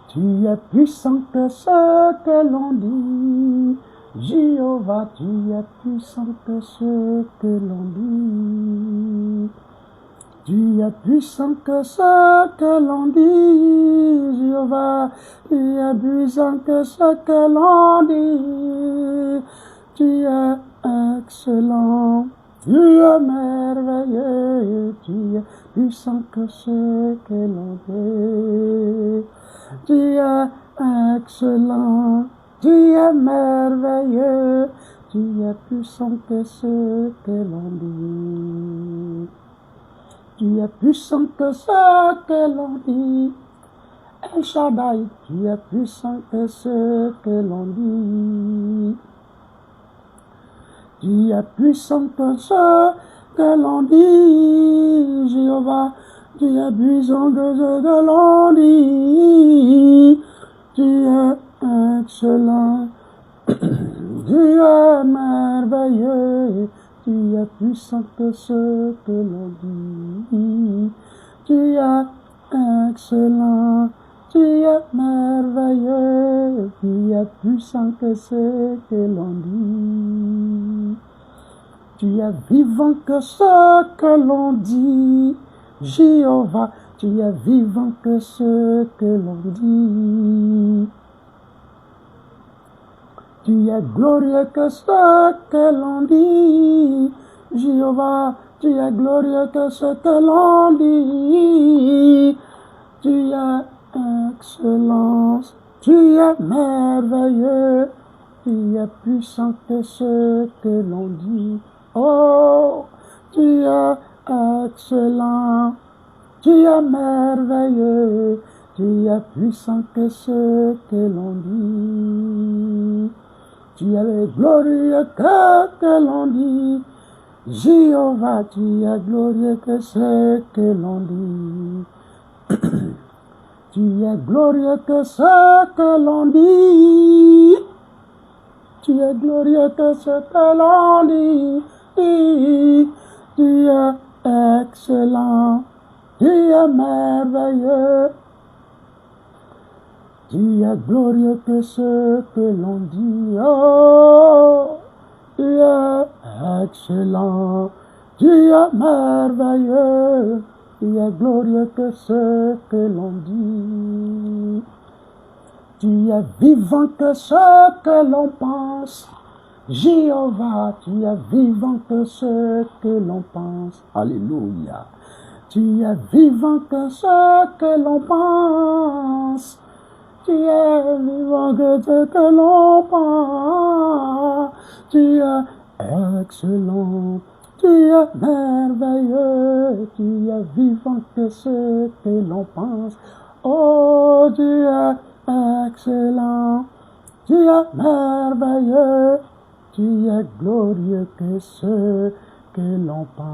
Tu es puissant que ce que l'on dit. Jéhovah, tu es puissant que ce que l'on dit. Tu es puissant que ce que l'on dit. Jéhovah, tu es puissant que ce que l'on dit. Tu es excellent. Tu es merveilleux, tu es puissant que ce que l'on dit. Tu es excellent, tu es merveilleux, tu es puissant que ce que l'on dit. Tu es puissant que ce que l'on dit. El Shaddai, tu es puissant que ce que l'on dit. Tu es puissant que ce que l'on dit, Jéhovah. Tu es puissant que ce que l'on dit. Tu es excellent. Tu es merveilleux. Tu es puissant que ce que l'on dit. Tu es excellent. Tu es merveilleux, tu es puissant que ce que l'on dit. Tu es vivant que ce que l'on dit. Jéhovah, tu es vivant que ce que l'on dit. Tu es glorieux que ce que l'on dit. Jéhovah, tu es glorieux que ce que l'on dit. Tu es excellence, tu es merveilleux, tu es puissant que ce que l'on dit. Oh, tu es excellent, tu es merveilleux, tu es puissant que ce que l'on dit. Tu es glorieux que l'on dit. Jéhovah, tu es glorieux que ce que l'on dit. Tu es glorieux que ce que l'on dit. Tu es glorieux que ce que l'on dit. Tu es excellent. Tu es merveilleux. Tu es glorieux que ce que l'on dit. Oh, tu es excellent. Tu es merveilleux. Tu es glorieux que ce que l'on dit. Tu es vivant que ce que l'on pense. Jéhovah, tu es vivant que ce que l'on pense. Alléluia. Tu es vivant que ce que l'on pense. Tu es vivant que ce que l'on pense. Tu es excellent. Tu es merveilleux, tu es vivant que ce que l'on pense. Oh, tu es excellent, tu es merveilleux, tu es glorieux que ce que l'on pense.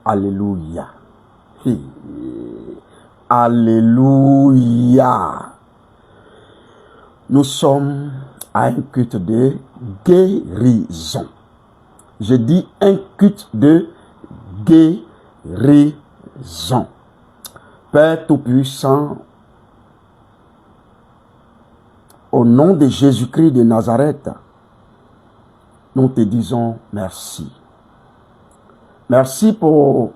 Alléluia. Alléluia. Nous sommes à un culte de guérison. Je dis un culte de guérison. Père Tout-Puissant, au nom de Jésus-Christ de Nazareth, nous te disons merci. Merci pour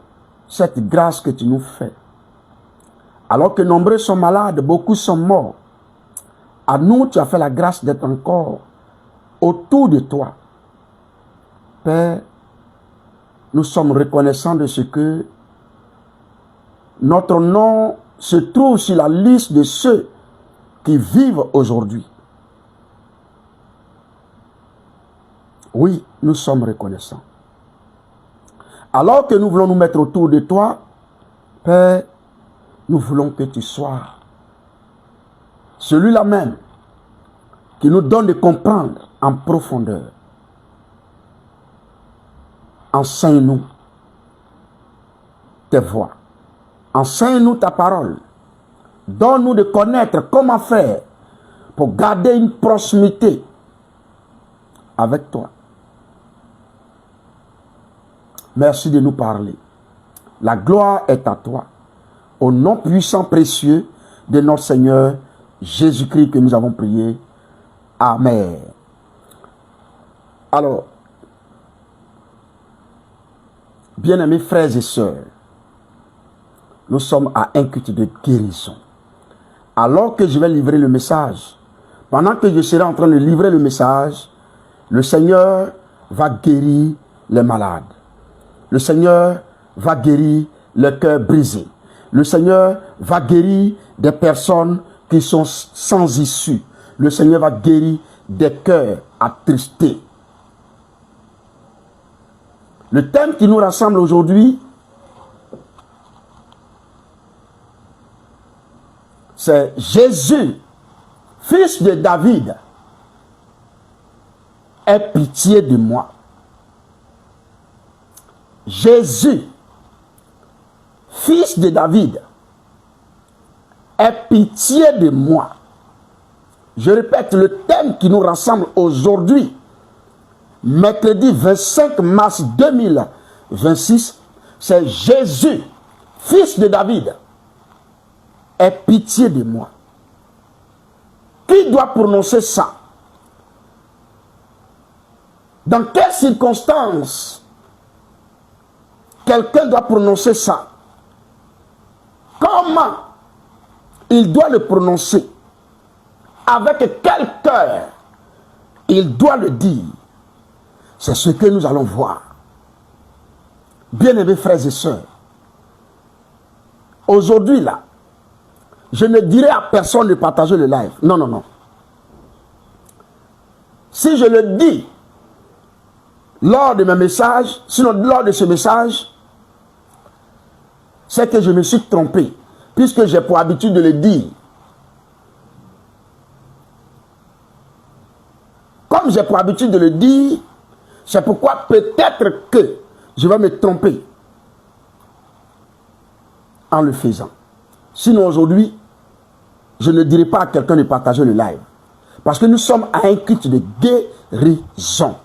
cette grâce que tu nous fais. Alors que nombreux sont malades, beaucoup sont morts. À nous, tu as fait la grâce d'être encore autour de toi. Père, nous sommes reconnaissants de ce que notre nom se trouve sur la liste de ceux qui vivent aujourd'hui. Oui, nous sommes reconnaissants. Alors que nous voulons nous mettre autour de toi, Père, nous voulons que tu sois celui-là même qui nous donne de comprendre en profondeur. Enseigne-nous tes voies. Enseigne-nous ta parole. Donne-nous de connaître comment faire pour garder une proximité avec toi. Merci de nous parler. La gloire est à toi. Au nom puissant, précieux de notre Seigneur Jésus-Christ que nous avons prié. Amen. Alors, bien-aimés frères et sœurs, nous sommes à un culte de guérison. Alors que je vais livrer le message, pendant que je serai en train de livrer le message, le Seigneur va guérir les malades. Le Seigneur va guérir le cœur brisé. Le Seigneur va guérir des personnes qui sont sans issue. Le Seigneur va guérir des cœurs attristés. Le thème qui nous rassemble aujourd'hui, c'est Jésus, fils de David, aie pitié de moi. Jésus, fils de David, aie pitié de moi. Je répète, le thème qui nous rassemble aujourd'hui, mercredi 25 mars 2026, c'est Jésus, fils de David, aie pitié de moi. Qui doit prononcer ça? Dans quelles circonstances quelqu'un doit prononcer ça? Comment il doit le prononcer? Avec quel cœur il doit le dire? C'est ce que nous allons voir. Bien-aimés frères et sœurs, aujourd'hui là, je ne dirai à personne de partager le live. Non, non, non. Si je le dis lors de mes messages, sinon lors de ce message, c'est que je me suis trompé, puisque j'ai pour habitude de le dire. Comme j'ai pour habitude de le dire, c'est pourquoi peut-être que je vais me tromper en le faisant. Sinon aujourd'hui, je ne dirai pas à quelqu'un de partager le live. Parce que nous sommes à un culte de guérison.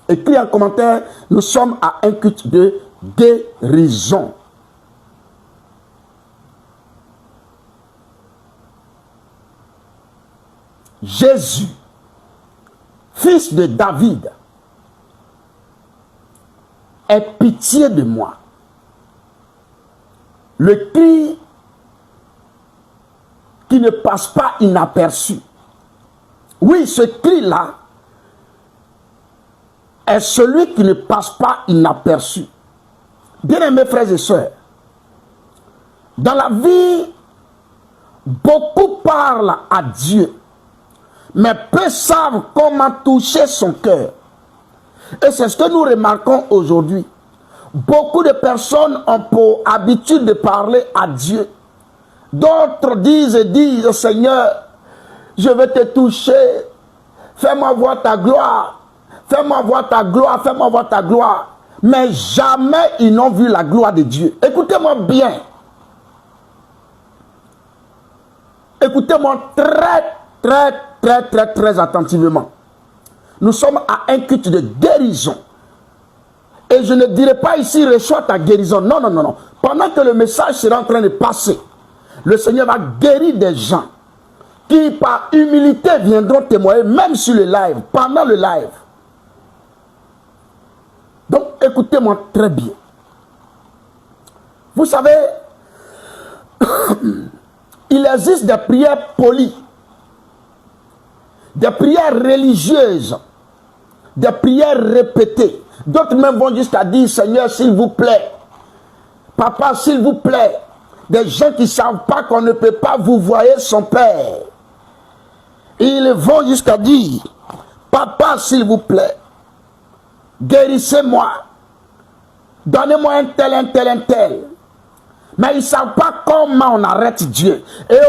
Écris en commentaire, nous sommes à un culte de guérison. Jésus, fils de David, aie pitié de moi. Le cri qui ne passe pas inaperçu. Oui, ce cri-là est celui qui ne passe pas inaperçu. Bien-aimés frères et sœurs, dans la vie, beaucoup parlent à Dieu, mais peu savent comment toucher son cœur. Et c'est ce que nous remarquons aujourd'hui. Beaucoup de personnes ont pour habitude de parler à Dieu. D'autres disent, Seigneur, je vais te toucher, fais-moi voir ta gloire, fais-moi voir ta gloire, fais-moi voir ta gloire. Mais jamais ils n'ont vu la gloire de Dieu. Écoutez-moi bien. Écoutez-moi très attentivement. Nous sommes à un culte de guérison. Et je ne dirai pas ici, reçois ta guérison. Non, non, non, non. Pendant que le message sera en train de passer, le Seigneur va guérir des gens qui, par humilité, viendront témoigner, même sur le live, pendant le live. Donc, écoutez-moi très bien. Vous savez, il existe des prières polies, des prières religieuses, des prières répétées. D'autres même vont jusqu'à dire, Seigneur, s'il vous plaît, Papa, s'il vous plaît. Des gens qui ne savent pas qu'on ne peut pas vous voir son Père. Ils vont jusqu'à dire, Papa, s'il vous plaît, guérissez-moi. Donnez-moi un tel. Mais ils ne savent pas comment on arrête Dieu. Et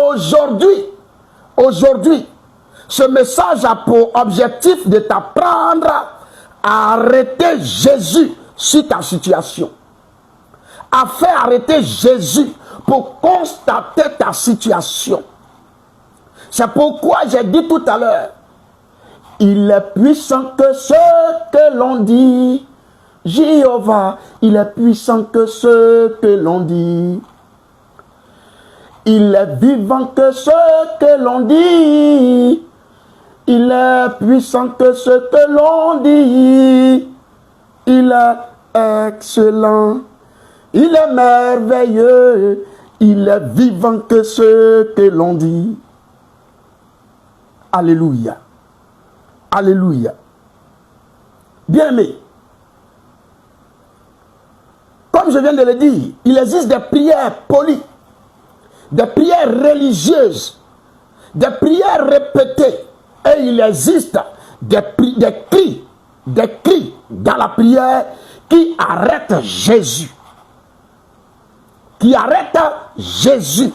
aujourd'hui, ce message a pour objectif de t'apprendre à arrêter Jésus sur ta situation. À faire arrêter Jésus pour constater ta situation. C'est pourquoi j'ai dit tout à l'heure, il est puissant que ce que l'on dit Jéhovah, il est puissant que ce que l'on dit. Il est vivant que ce que l'on dit. Il est puissant que ce que l'on dit. Il est excellent. Il est merveilleux. Il est vivant que ce que l'on dit. Alléluia. Alléluia. Bien-aimé, comme je viens de le dire, il existe des prières polies, des prières religieuses, des prières répétées, et il existe des cris dans la prière qui arrêtent Jésus. Qui arrêtent Jésus.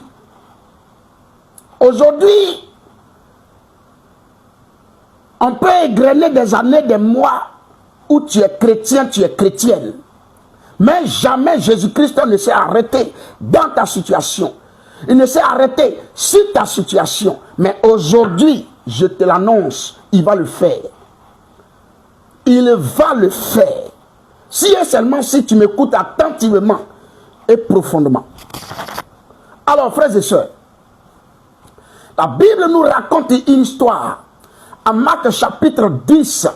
Aujourd'hui, on peut égrener des années, des mois où tu es chrétien, tu es chrétienne. Mais jamais Jésus-Christ ne s'est arrêté dans ta situation. Il ne s'est arrêté sur ta situation. Mais aujourd'hui, je te l'annonce, il va le faire. Il va le faire. Si et seulement si tu m'écoutes attentivement et profondément. Alors, frères et sœurs, la Bible nous raconte une histoire. En Marc chapitre 10,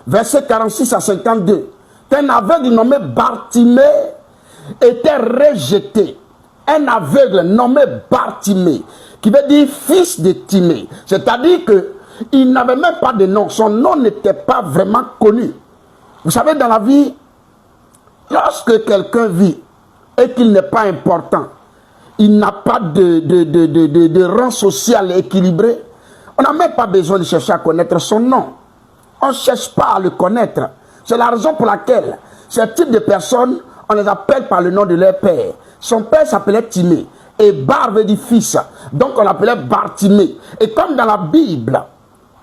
versets 46 à 52, qu'un aveugle nommé Bartimée était rejeté. Un aveugle nommé Bartimée, qui veut dire fils de Timée. C'est-à-dire qu'il n'avait même pas de nom. Son nom n'était pas vraiment connu. Vous savez, dans la vie, lorsque quelqu'un vit et qu'il n'est pas important, il n'a pas de rang social équilibré, on n'a même pas besoin de chercher à connaître son nom. On ne cherche pas à le connaître. C'est la raison pour laquelle ce type de personnes, on les appelle par le nom de leur père. Son père s'appelait Timée. Et Bar veut dire fils. Donc on l'appelait Bartimée. Et comme dans la Bible,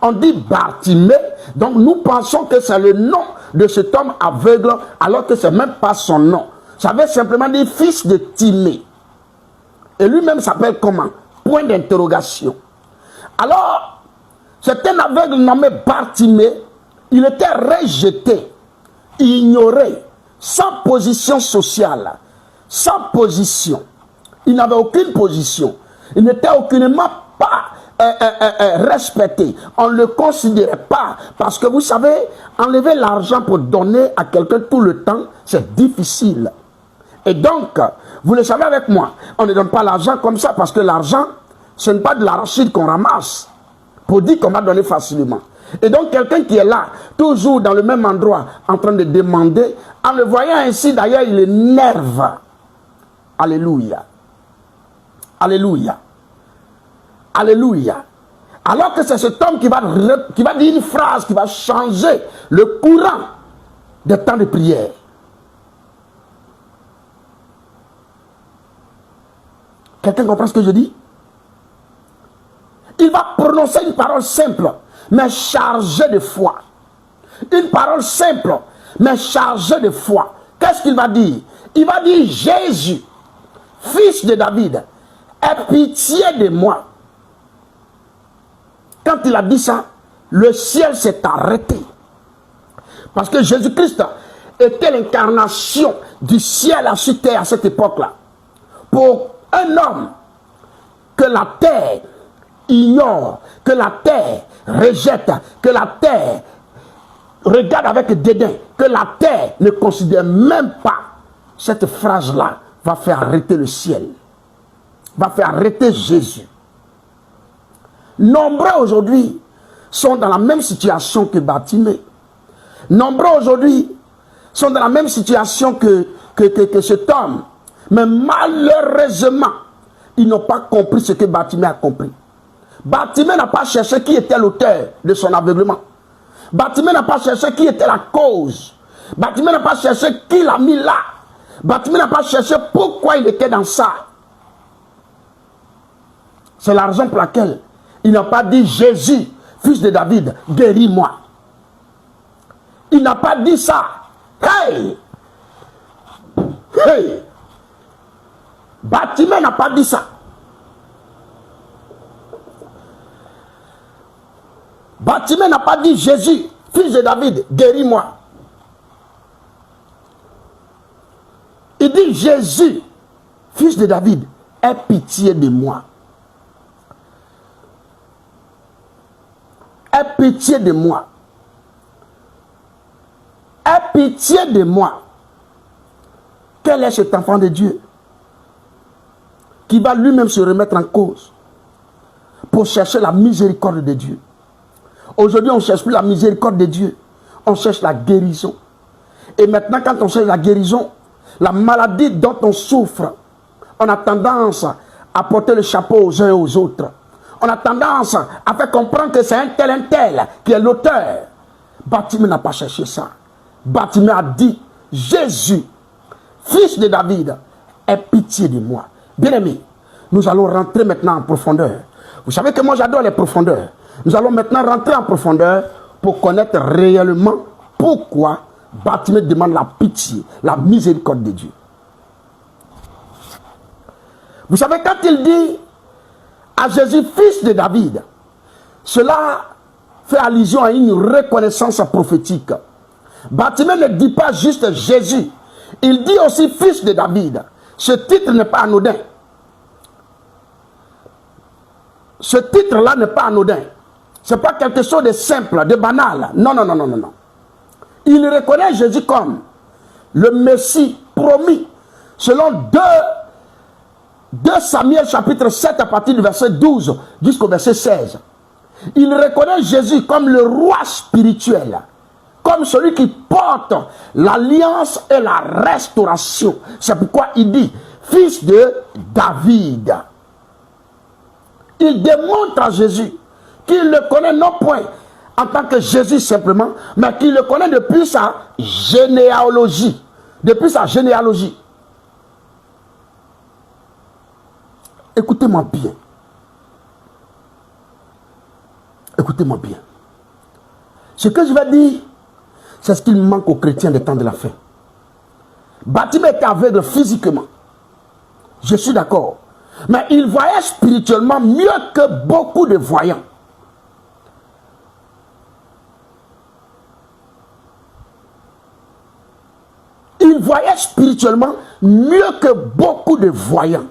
on dit Bartimée, donc nous pensons que c'est le nom de cet homme aveugle, alors que ce n'est même pas son nom. Ça veut simplement dire fils de Timée. Et lui-même s'appelle comment? Point d'interrogation. Alors, c'est un aveugle nommé Bartimée. Il était rejeté, ignoré, sans position sociale, sans position. Il n'avait aucune position. Il n'était aucunement pas respecté. On ne le considérait pas. Parce que vous savez, enlever l'argent pour donner à quelqu'un tout le temps, c'est difficile. Et donc, vous le savez avec moi, on ne donne pas l'argent comme ça parce que l'argent, ce n'est pas de l'arachide qu'on ramasse pour dire qu'on va donner facilement. Et donc, quelqu'un qui est là, toujours dans le même endroit, en train de demander, en le voyant ainsi, d'ailleurs, il énerve. Alléluia. Alléluia. Alléluia. Alors que c'est cet homme qui va dire une phrase qui va changer le courant des temps de prière. Quelqu'un comprend ce que je dis? Il va prononcer une parole simple, mais chargée de foi. Une parole simple, mais chargée de foi. Qu'est-ce qu'il va dire? Il va dire, Jésus, fils de David, aie pitié de moi. Quand il a dit ça, le ciel s'est arrêté. Parce que Jésus-Christ était l'incarnation du ciel à cette terre à cette époque-là. Pour un homme que la terre ignore, que la terre rejette, que la terre regarde avec dédain, que la terre ne considère même pas, cette phrase-là va faire arrêter le ciel, va faire arrêter Jésus. Nombreux aujourd'hui sont dans la même situation que Bartimée. Nombreux aujourd'hui sont dans la même situation que cet homme. Mais malheureusement, ils n'ont pas compris ce que Bartimée a compris. Bartimée n'a pas cherché qui était l'auteur de son aveuglement. Bartimée n'a pas cherché qui était la cause. Bartimée n'a pas cherché qui l'a mis là. Bartimée n'a pas cherché pourquoi il était dans ça. C'est la raison pour laquelle il n'a pas dit Jésus, fils de David, guéris-moi. Il n'a pas dit ça. Hey! Hey! Bartimée n'a pas dit ça. Bartimée n'a pas dit Jésus, fils de David, guéris-moi. dit, Jésus, fils de David, aie pitié de moi. Aie pitié de moi. Aie pitié de moi. Quel est cet enfant de Dieu qui va lui-même se remettre en cause pour chercher la miséricorde de Dieu? Aujourd'hui, on ne cherche plus la miséricorde de Dieu. On cherche la guérison. Et maintenant, quand on cherche la guérison, la maladie dont on souffre, on a tendance à porter le chapeau aux uns et aux autres. On a tendance à faire comprendre que c'est un tel qui est l'auteur. Bartimée n'a pas cherché ça. Bartimée a dit, Jésus, fils de David, aie pitié de moi. Bien-aimés, nous allons rentrer maintenant en profondeur. Vous savez que moi j'adore les profondeurs. Nous allons maintenant rentrer en profondeur pour connaître réellement pourquoi Bartimée demande la pitié, la miséricorde de Dieu. Vous savez, quand il dit à Jésus, fils de David, cela fait allusion à une reconnaissance prophétique. Bartimée ne dit pas juste Jésus, il dit aussi fils de David. Ce titre n'est pas anodin. Ce titre-là n'est pas anodin. Ce n'est pas quelque chose de simple, de banal. Non, non, non, non, non, non. Il reconnaît Jésus comme le Messie promis, selon 2 Samuel chapitre 7 à partir du verset 12 jusqu'au verset 16. Il reconnaît Jésus comme le roi spirituel, comme celui qui porte l'alliance et la restauration. C'est pourquoi il dit, fils de David. Il démontre à Jésus qu'il le connaît non point en tant que Jésus simplement, mais qu'il le connaît depuis sa généalogie. Depuis sa généalogie. Écoutez-moi bien. Écoutez-moi bien. Ce que je vais dire, c'est ce qu'il manque aux chrétiens des temps de la fin. Bartimée était aveugle physiquement. Je suis d'accord. Mais il voyait spirituellement mieux que beaucoup de voyants. Il voyait spirituellement mieux que beaucoup de voyants.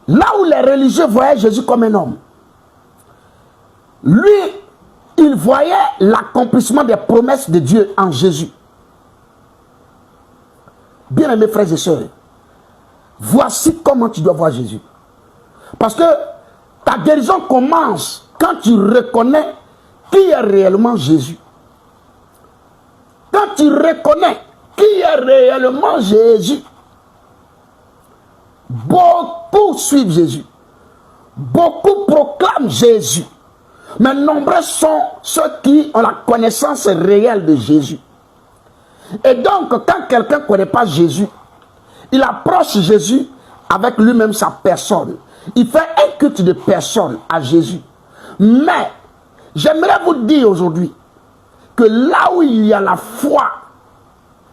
Là où les religieux voyaient Jésus comme un homme, lui, il voyait l'accomplissement des promesses de Dieu en Jésus. Bien-aimés frères et sœurs, voici comment tu dois voir Jésus. Parce que ta guérison commence quand tu reconnais qui est réellement Jésus. Quand tu reconnais qui est réellement Jésus, beaucoup suivent Jésus. Beaucoup proclament Jésus. Mais nombreux sont ceux qui ont la connaissance réelle de Jésus. Et donc, quand quelqu'un ne connaît pas Jésus, il approche Jésus avec lui-même sa personne. Il fait un culte de personne à Jésus. Mais, j'aimerais vous dire aujourd'hui que là où il y a la foi,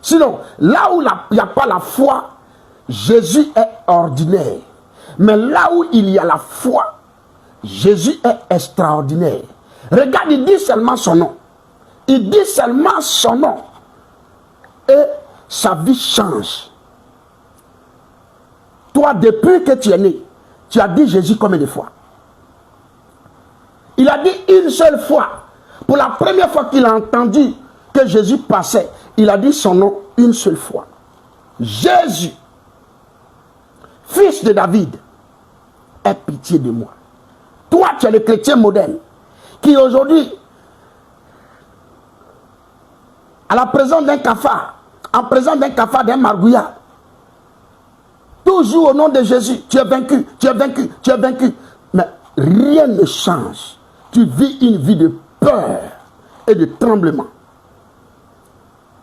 sinon, là où il n'y a pas la foi, Jésus est ordinaire. Mais là où il y a la foi, Jésus est extraordinaire. Regarde, il dit seulement son nom. Il dit seulement son nom. Et sa vie change. Toi, depuis que tu es né, tu as dit Jésus combien de fois? Il a dit une seule fois. Pour la première fois qu'il a entendu que Jésus passait, il a dit son nom une seule fois. Jésus, fils de David, aie pitié de moi. Toi, tu es le chrétien moderne qui aujourd'hui, à la présence d'un cafard, en présence d'un cafard, d'un margouillard, toujours au nom de Jésus, tu es vaincu, tu es vaincu, tu es vaincu. Mais rien ne change. Tu vis une vie de peur et de tremblement.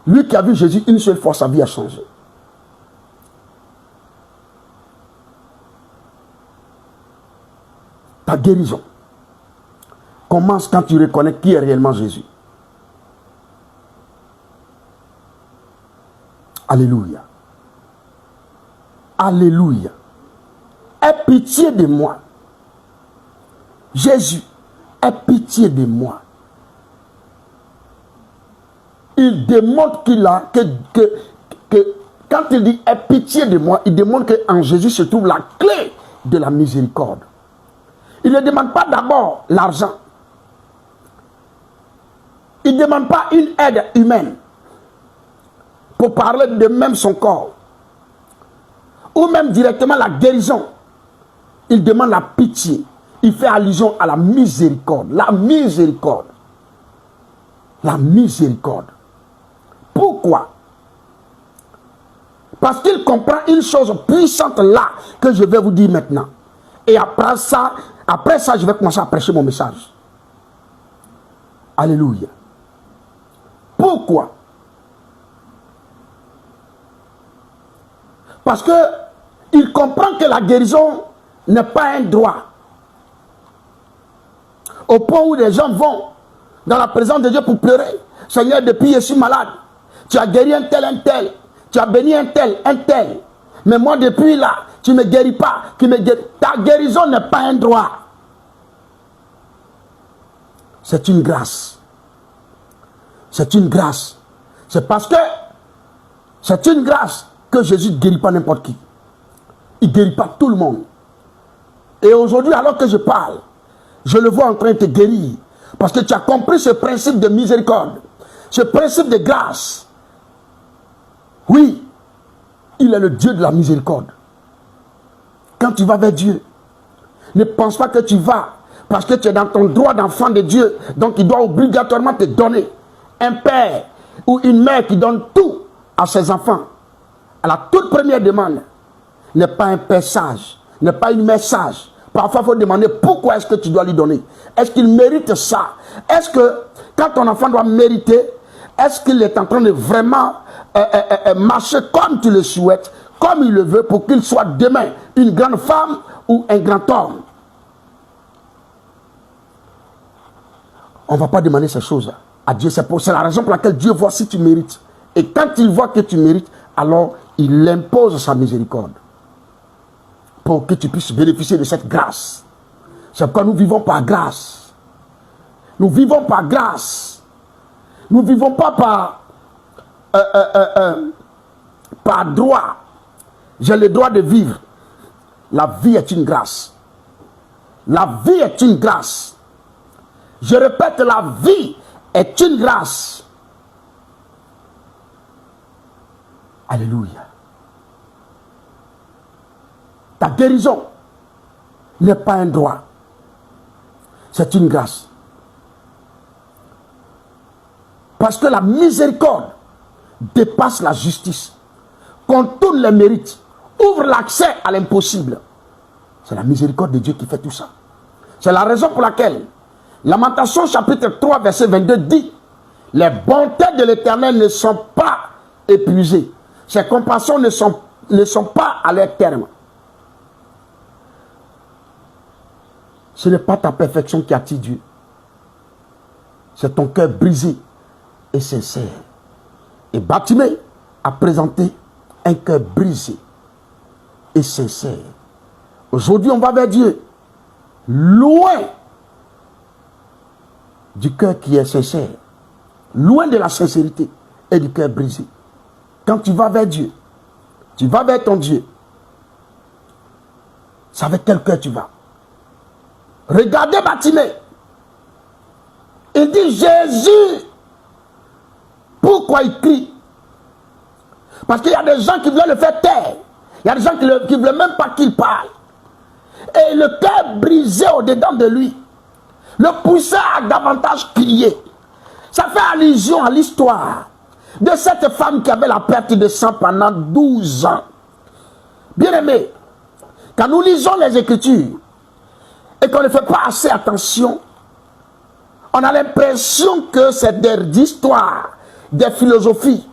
Lui qui a vu Jésus une seule fois, sa vie a changé. Ta guérison commence quand tu reconnais qui est réellement Jésus. Alléluia. Alléluia. Aie pitié de moi. Jésus, aie pitié de moi. il démontre que quand il dit aie pitié de moi, il démontre qu'en Jésus se trouve la clé de la miséricorde. Il ne demande pas d'abord l'argent. Il ne demande pas une aide humaine pour parler de même son corps. Ou même directement la guérison. Il demande la pitié. Il fait allusion à la miséricorde. La miséricorde. La miséricorde. Pourquoi? Parce qu'il comprend une chose puissante là que je vais vous dire maintenant. Et après ça, je vais commencer à prêcher mon message. Alléluia. Pourquoi? Parce que il comprend que la guérison n'est pas un droit. Au point où les gens vont dans la présence de Dieu pour pleurer. Seigneur, depuis je suis malade. Tu as guéri un tel. Tu as béni un tel. Mais moi, depuis là, tu ne me guéris pas. Ta guérison n'est pas un droit. C'est une grâce. C'est une grâce. C'est parce que c'est une grâce que Jésus ne guérit pas n'importe qui. Il ne guérit pas tout le monde. Et aujourd'hui, alors que je parle, je le vois en train de te guérir. Parce que tu as compris ce principe de miséricorde. Ce principe de grâce. Oui, il est le Dieu de la miséricorde. Quand tu vas vers Dieu, ne pense pas que tu vas parce que tu es dans ton droit d'enfant de Dieu. Donc il doit obligatoirement te donner. Un père ou une mère qui donne tout à ses enfants, à la toute première demande, n'est pas un père sage, n'est pas une mère sage. Parfois, il faut demander pourquoi est-ce que tu dois lui donner. Est-ce qu'il mérite ça? Est-ce que quand ton enfant doit mériter, est-ce qu'il est en train de vraiment marcher comme tu le souhaites, comme il le veut, pour qu'il soit demain une grande femme ou un grand homme? On ne va pas demander ces choses à Dieu. C'est la raison pour laquelle Dieu voit si tu mérites. Et quand il voit que tu mérites, alors il impose sa miséricorde pour que tu puisses bénéficier de cette grâce. C'est pourquoi nous vivons par grâce. Nous vivons par grâce. Nous ne vivons pas par droit. J'ai le droit de vivre. La vie est une grâce. La vie est une grâce. Je répète, la vie est une grâce. Alléluia. Ta guérison n'est pas un droit. C'est une grâce. Parce que la miséricorde dépasse la justice, contourne les mérites, ouvre l'accès à l'impossible. C'est la miséricorde de Dieu qui fait tout ça. C'est la raison pour laquelle Lamentation chapitre 3 verset 22 dit: les bontés de l'Éternel ne sont pas épuisées. Ses compassions ne sont pas à leur terme. Ce n'est pas ta perfection qui attire Dieu. C'est ton cœur brisé et sincère. Et Bartimée a présenté un cœur brisé et sincère. Aujourd'hui, on va vers Dieu. Loin du cœur qui est sincère. Loin de la sincérité et du cœur brisé. Quand tu vas vers Dieu, tu vas vers ton Dieu. C'est avec quel cœur tu vas? Regardez Bartimée. Il dit: Jésus. Pourquoi il crie? Parce qu'il y a des gens qui veulent le faire taire. Il y a des gens qui ne veulent même pas qu'il parle. Et le cœur brisé au-dedans de lui le poussait à davantage crier. Ça fait allusion à l'histoire de cette femme qui avait la perte de sang pendant 12 ans. Bien aimé, quand nous lisons les Écritures et qu'on ne fait pas assez attention, on a l'impression que c'est des histoires, des philosophies,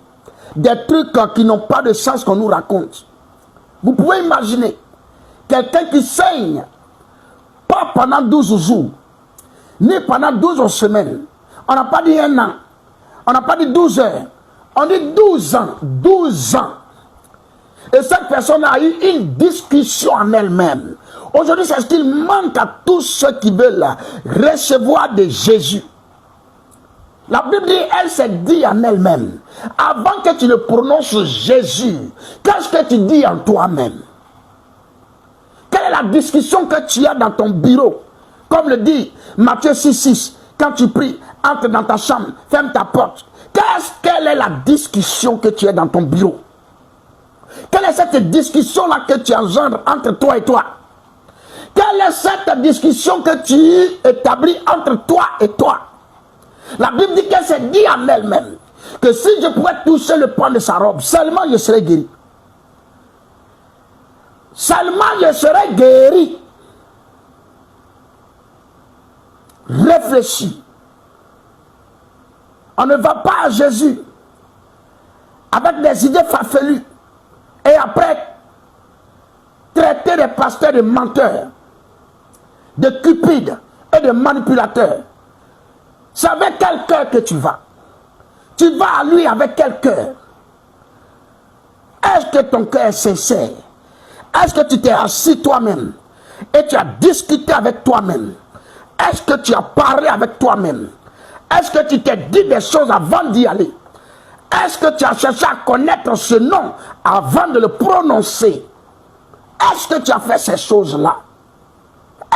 des trucs qui n'ont pas de sens qu'on nous raconte. Vous pouvez imaginer quelqu'un qui saigne, pas pendant 12 jours, ni pendant 12 semaines. On n'a pas dit 1 an, on n'a pas dit 12 heures, on dit 12 ans, 12 ans. Et cette personne a eu une discussion en elle-même. Aujourd'hui, c'est ce qu'il manque à tous ceux qui veulent recevoir de Jésus. La Bible dit, elle s'est dit en elle-même, avant que tu ne prononces Jésus, qu'est-ce que tu dis en toi-même? Quelle est la discussion que tu as dans ton bureau? Comme le dit Matthieu 6,6, quand tu pries, entre dans ta chambre, ferme ta porte. Quelle est la discussion que tu as dans ton bureau? Quelle est cette discussion-là que tu engendres entre toi et toi? Quelle est cette discussion que tu établis entre toi et toi? La Bible dit qu'elle s'est dit en elle-même que si je pouvais toucher le pan de sa robe, seulement je serais guéri. Seulement je serais guéri. Réfléchis. On ne va pas à Jésus avec des idées farfelues et après traiter les pasteurs de menteurs, de cupides et de manipulateurs. C'est avec quel cœur que tu vas? Tu vas à lui avec quel cœur? Est-ce que ton cœur est sincère? Est-ce que tu t'es assis toi-même et tu as discuté avec toi-même? Est-ce que tu as parlé avec toi-même? Est-ce que tu t'es dit des choses avant d'y aller? Est-ce que tu as cherché à connaître ce nom avant de le prononcer? Est-ce que tu as fait ces choses-là?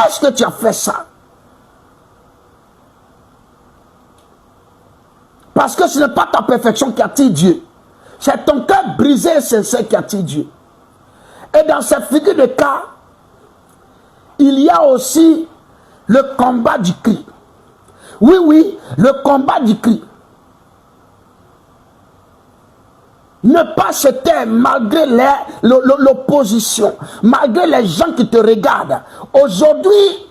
Est-ce que tu as fait ça? Parce que ce n'est pas ta perfection qui attire Dieu. C'est ton cœur brisé et sincère qui attire Dieu. Et dans cette figure de cas, il y a aussi le combat du cri. Oui, oui, le combat du cri. Ne pas se taire malgré l'opposition, malgré les gens qui te regardent. Aujourd'hui,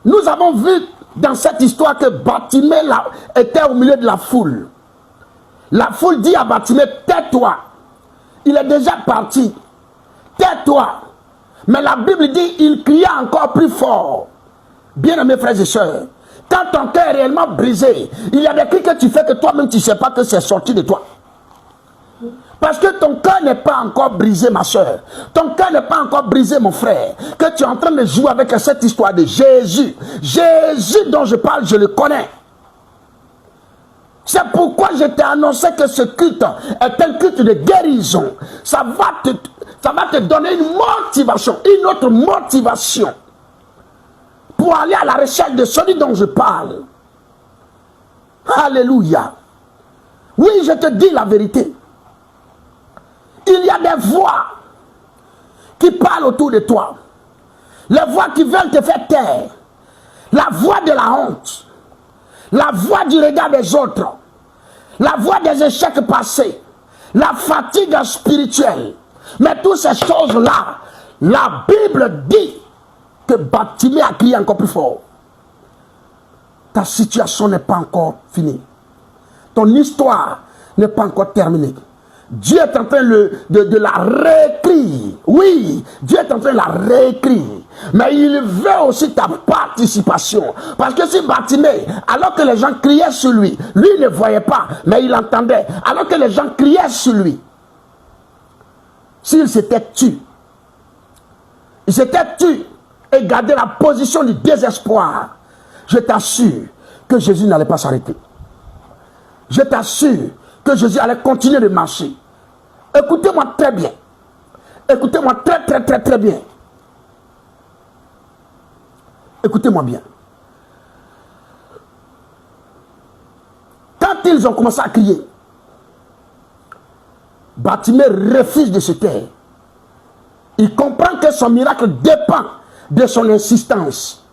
nous avons vu dans cette histoire que Bartimée était au milieu de la foule. La foule dit à Bartimée, tais-toi. Il est déjà parti. Tais-toi. Mais la Bible dit, il cria encore plus fort. Bien-aimés frères et sœurs, quand ton cœur est réellement brisé, il y a des cris que tu fais que toi-même tu ne sais pas que c'est sorti de toi. Parce que ton cœur n'est pas encore brisé, ma soeur. Ton cœur n'est pas encore brisé, mon frère. Que tu es en train de jouer avec cette histoire de Jésus. Jésus dont je parle, je le connais. C'est pourquoi je t'ai annoncé que ce culte est un culte de guérison. Ça va te donner une motivation, une autre motivation pour aller à la recherche de celui dont je parle. Alléluia. Oui, je te dis la vérité. Il y a des voix qui parlent autour de toi. Les voix qui veulent te faire taire. La voix de la honte. La voix du regard des autres. La voix des échecs passés. La fatigue spirituelle. Mais toutes ces choses-là, la Bible dit que Bartimée a crié encore plus fort. Ta situation n'est pas encore finie. Ton histoire n'est pas encore terminée. Dieu est en train de la réécrire. Oui, Dieu est en train de la réécrire. Mais il veut aussi ta participation. Parce que si Bartimée, alors que les gens criaient sur lui, lui ne voyait pas, mais il entendait. Alors que les gens criaient sur lui, s'il s'était tué, il s'était tué et gardé la position du désespoir, je t'assure que Jésus n'allait pas s'arrêter. Je t'assure que Jésus allait continuer de marcher. Écoutez-moi très bien. Écoutez-moi très bien. Écoutez-moi bien. Quand ils ont commencé à crier, Bartimée refuse de se taire. Il comprend que son miracle dépend de son insistance.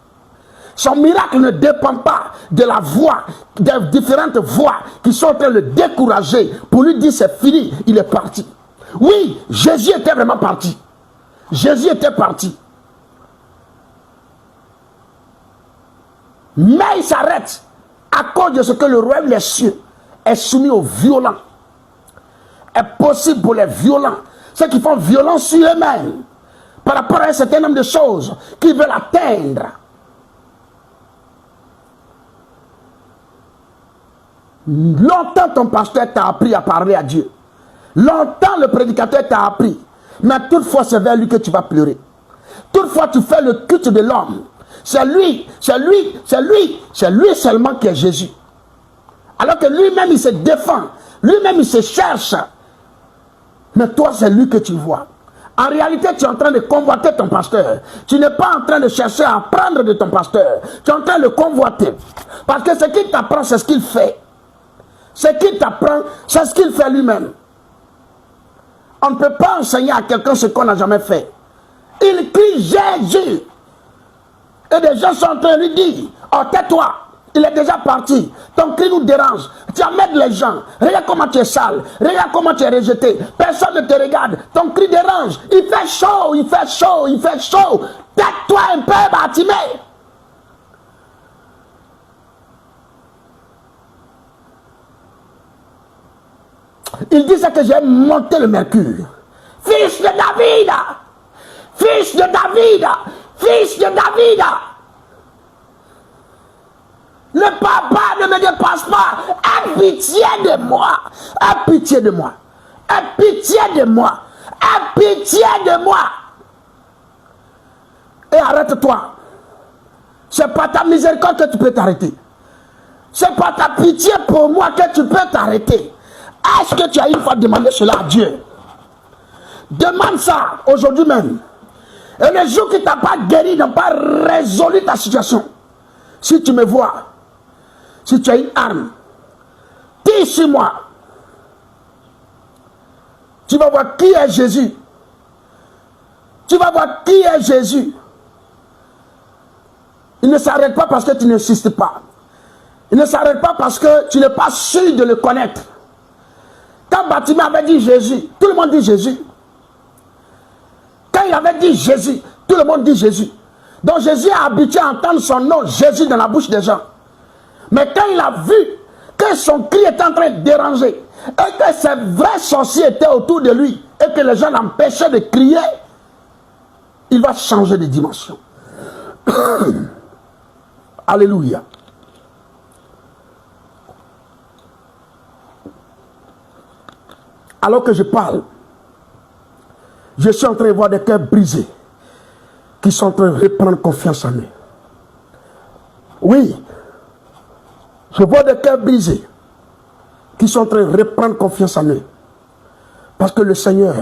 Son miracle ne dépend pas de la voix, des différentes voix qui sont en train de le décourager pour lui dire c'est fini, il est parti. Oui, Jésus était vraiment parti. Jésus était parti. Mais il s'arrête à cause de ce que le royaume des cieux est soumis aux violents. Est possible pour les violents, ceux qui font violence sur eux-mêmes, par rapport à un certain nombre de choses qu'ils veulent atteindre. Longtemps ton pasteur t'a appris à parler à Dieu. Longtemps le prédicateur t'a appris. Mais toutefois c'est vers lui que tu vas pleurer. Toutefois tu fais le culte de l'homme. C'est lui seulement qui est Jésus. Alors que lui-même, il se défend. Lui-même, il se cherche. Mais toi, c'est lui que tu vois. En réalité, tu es en train de convoiter ton pasteur. Tu n'es pas en train de chercher à apprendre de ton pasteur. Tu es en train de le convoiter. Parce que ce qu'il t'apprend, c'est ce qu'il fait. Ce qu'il t'apprend, c'est ce qu'il fait lui-même. On ne peut pas enseigner à quelqu'un ce qu'on n'a jamais fait. Il crie Jésus. Et des gens sont en train de lui dire, oh tais-toi, il est déjà parti. Ton cri nous dérange. Tu emmènes les gens. Regarde comment tu es sale. Regarde comment tu es rejeté. Personne ne te regarde. Ton cri dérange. Il fait chaud, il fait chaud, il fait chaud. Tais-toi un peu, Bartimée. Il disait que j'ai monté le mercure. Fils de David. Fils de David. Fils de David. Le papa ne me dépasse pas. Aie pitié de moi. Aie pitié de moi. Aie pitié de moi. Aie pitié de moi. Et arrête-toi. C'est pas ta miséricorde que tu peux t'arrêter. C'est pas ta pitié pour moi que tu peux t'arrêter. Est-ce que tu as une fois demandé cela à Dieu? Demande ça aujourd'hui même. Et le jour qui t'a pas guéri, n'a pas résolu ta situation. Si tu me vois, si tu as une arme, tire sur moi. Tu vas voir qui est Jésus. Tu vas voir qui est Jésus. Il ne s'arrête pas parce que tu n'insistes pas. Il ne s'arrête pas parce que tu n'es pas sûr de le connaître. Quand Bartimée avait dit Jésus, tout le monde dit Jésus. Quand il avait dit Jésus, tout le monde dit Jésus. Donc Jésus a habitué à entendre son nom, Jésus, dans la bouche des gens. Mais quand il a vu que son cri était en train de déranger, et que ces vrais sorciers étaient autour de lui, et que les gens l'empêchaient de crier, il va changer de dimension. Alléluia. Alors que je parle, je suis en train de voir des cœurs brisés qui sont en train de reprendre confiance en eux. Oui, je vois des cœurs brisés qui sont en train de reprendre confiance en eux. Parce que le Seigneur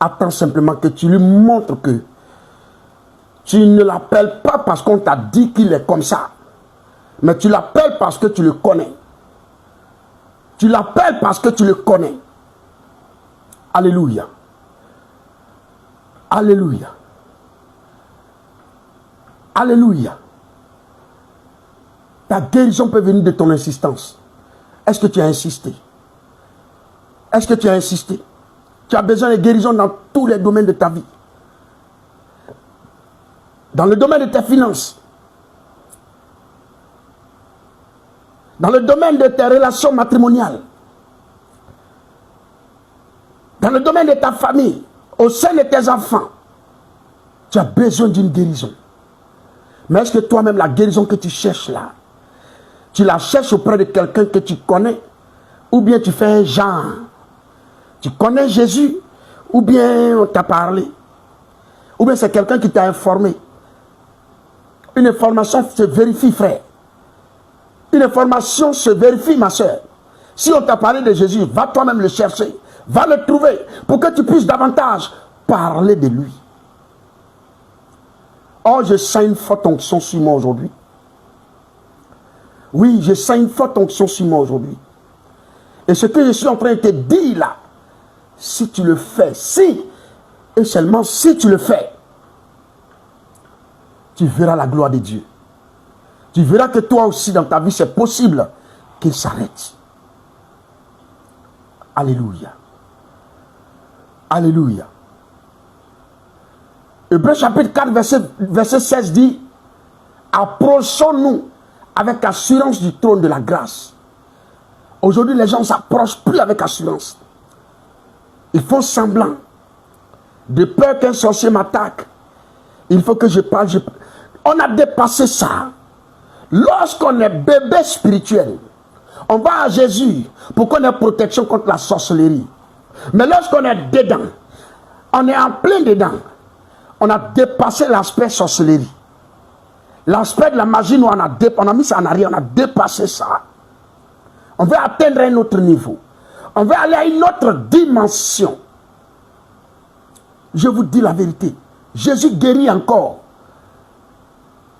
attend simplement que tu lui montres que tu ne l'appelles pas parce qu'on t'a dit qu'il est comme ça, mais tu l'appelles parce que tu le connais. Tu l'appelles parce que tu le connais. Alléluia. Alléluia. Alléluia. Ta guérison peut venir de ton insistance. Est-ce que tu as insisté? Est-ce que tu as insisté? Tu as besoin de guérison dans tous les domaines de ta vie. Dans le domaine de tes finances. Dans le domaine de tes relations matrimoniales. Dans le domaine de ta famille, au sein de tes enfants, tu as besoin d'une guérison. Mais est-ce que toi-même, la guérison que tu cherches là, tu la cherches auprès de quelqu'un que tu connais, ou bien tu fais un genre? Tu connais Jésus, ou bien on t'a parlé, ou bien c'est quelqu'un qui t'a informé. Une information se vérifie, frère. Une information se vérifie, ma soeur. Si on t'a parlé de Jésus, va toi-même le chercher. Va le trouver pour que tu puisses davantage parler de lui. Oh, je sens une forte onction sur moi aujourd'hui. Oui, je sens une forte onction sur moi aujourd'hui. Et ce que je suis en train de te dire là, si tu le fais, si, et seulement si tu le fais, tu verras la gloire de Dieu. Tu verras que toi aussi dans ta vie, c'est possible qu'il s'arrête. Alléluia. Alléluia. Hébreux chapitre 4, verset 16 dit, approchons-nous avec assurance du trône de la grâce. Aujourd'hui, les gens ne s'approchent plus avec assurance. Ils font semblant. De peur qu'un sorcier m'attaque. Il faut que je parle. On a dépassé ça. Lorsqu'on est bébé spirituel, on va à Jésus pour qu'on ait protection contre la sorcellerie. Mais lorsqu'on est dedans, on est en plein dedans, on a dépassé l'aspect sorcellerie. L'aspect de la magie, nous, on a mis ça en arrière, on a dépassé ça. On veut atteindre un autre niveau. On veut aller à une autre dimension. Je vous dis la vérité. Jésus guérit encore.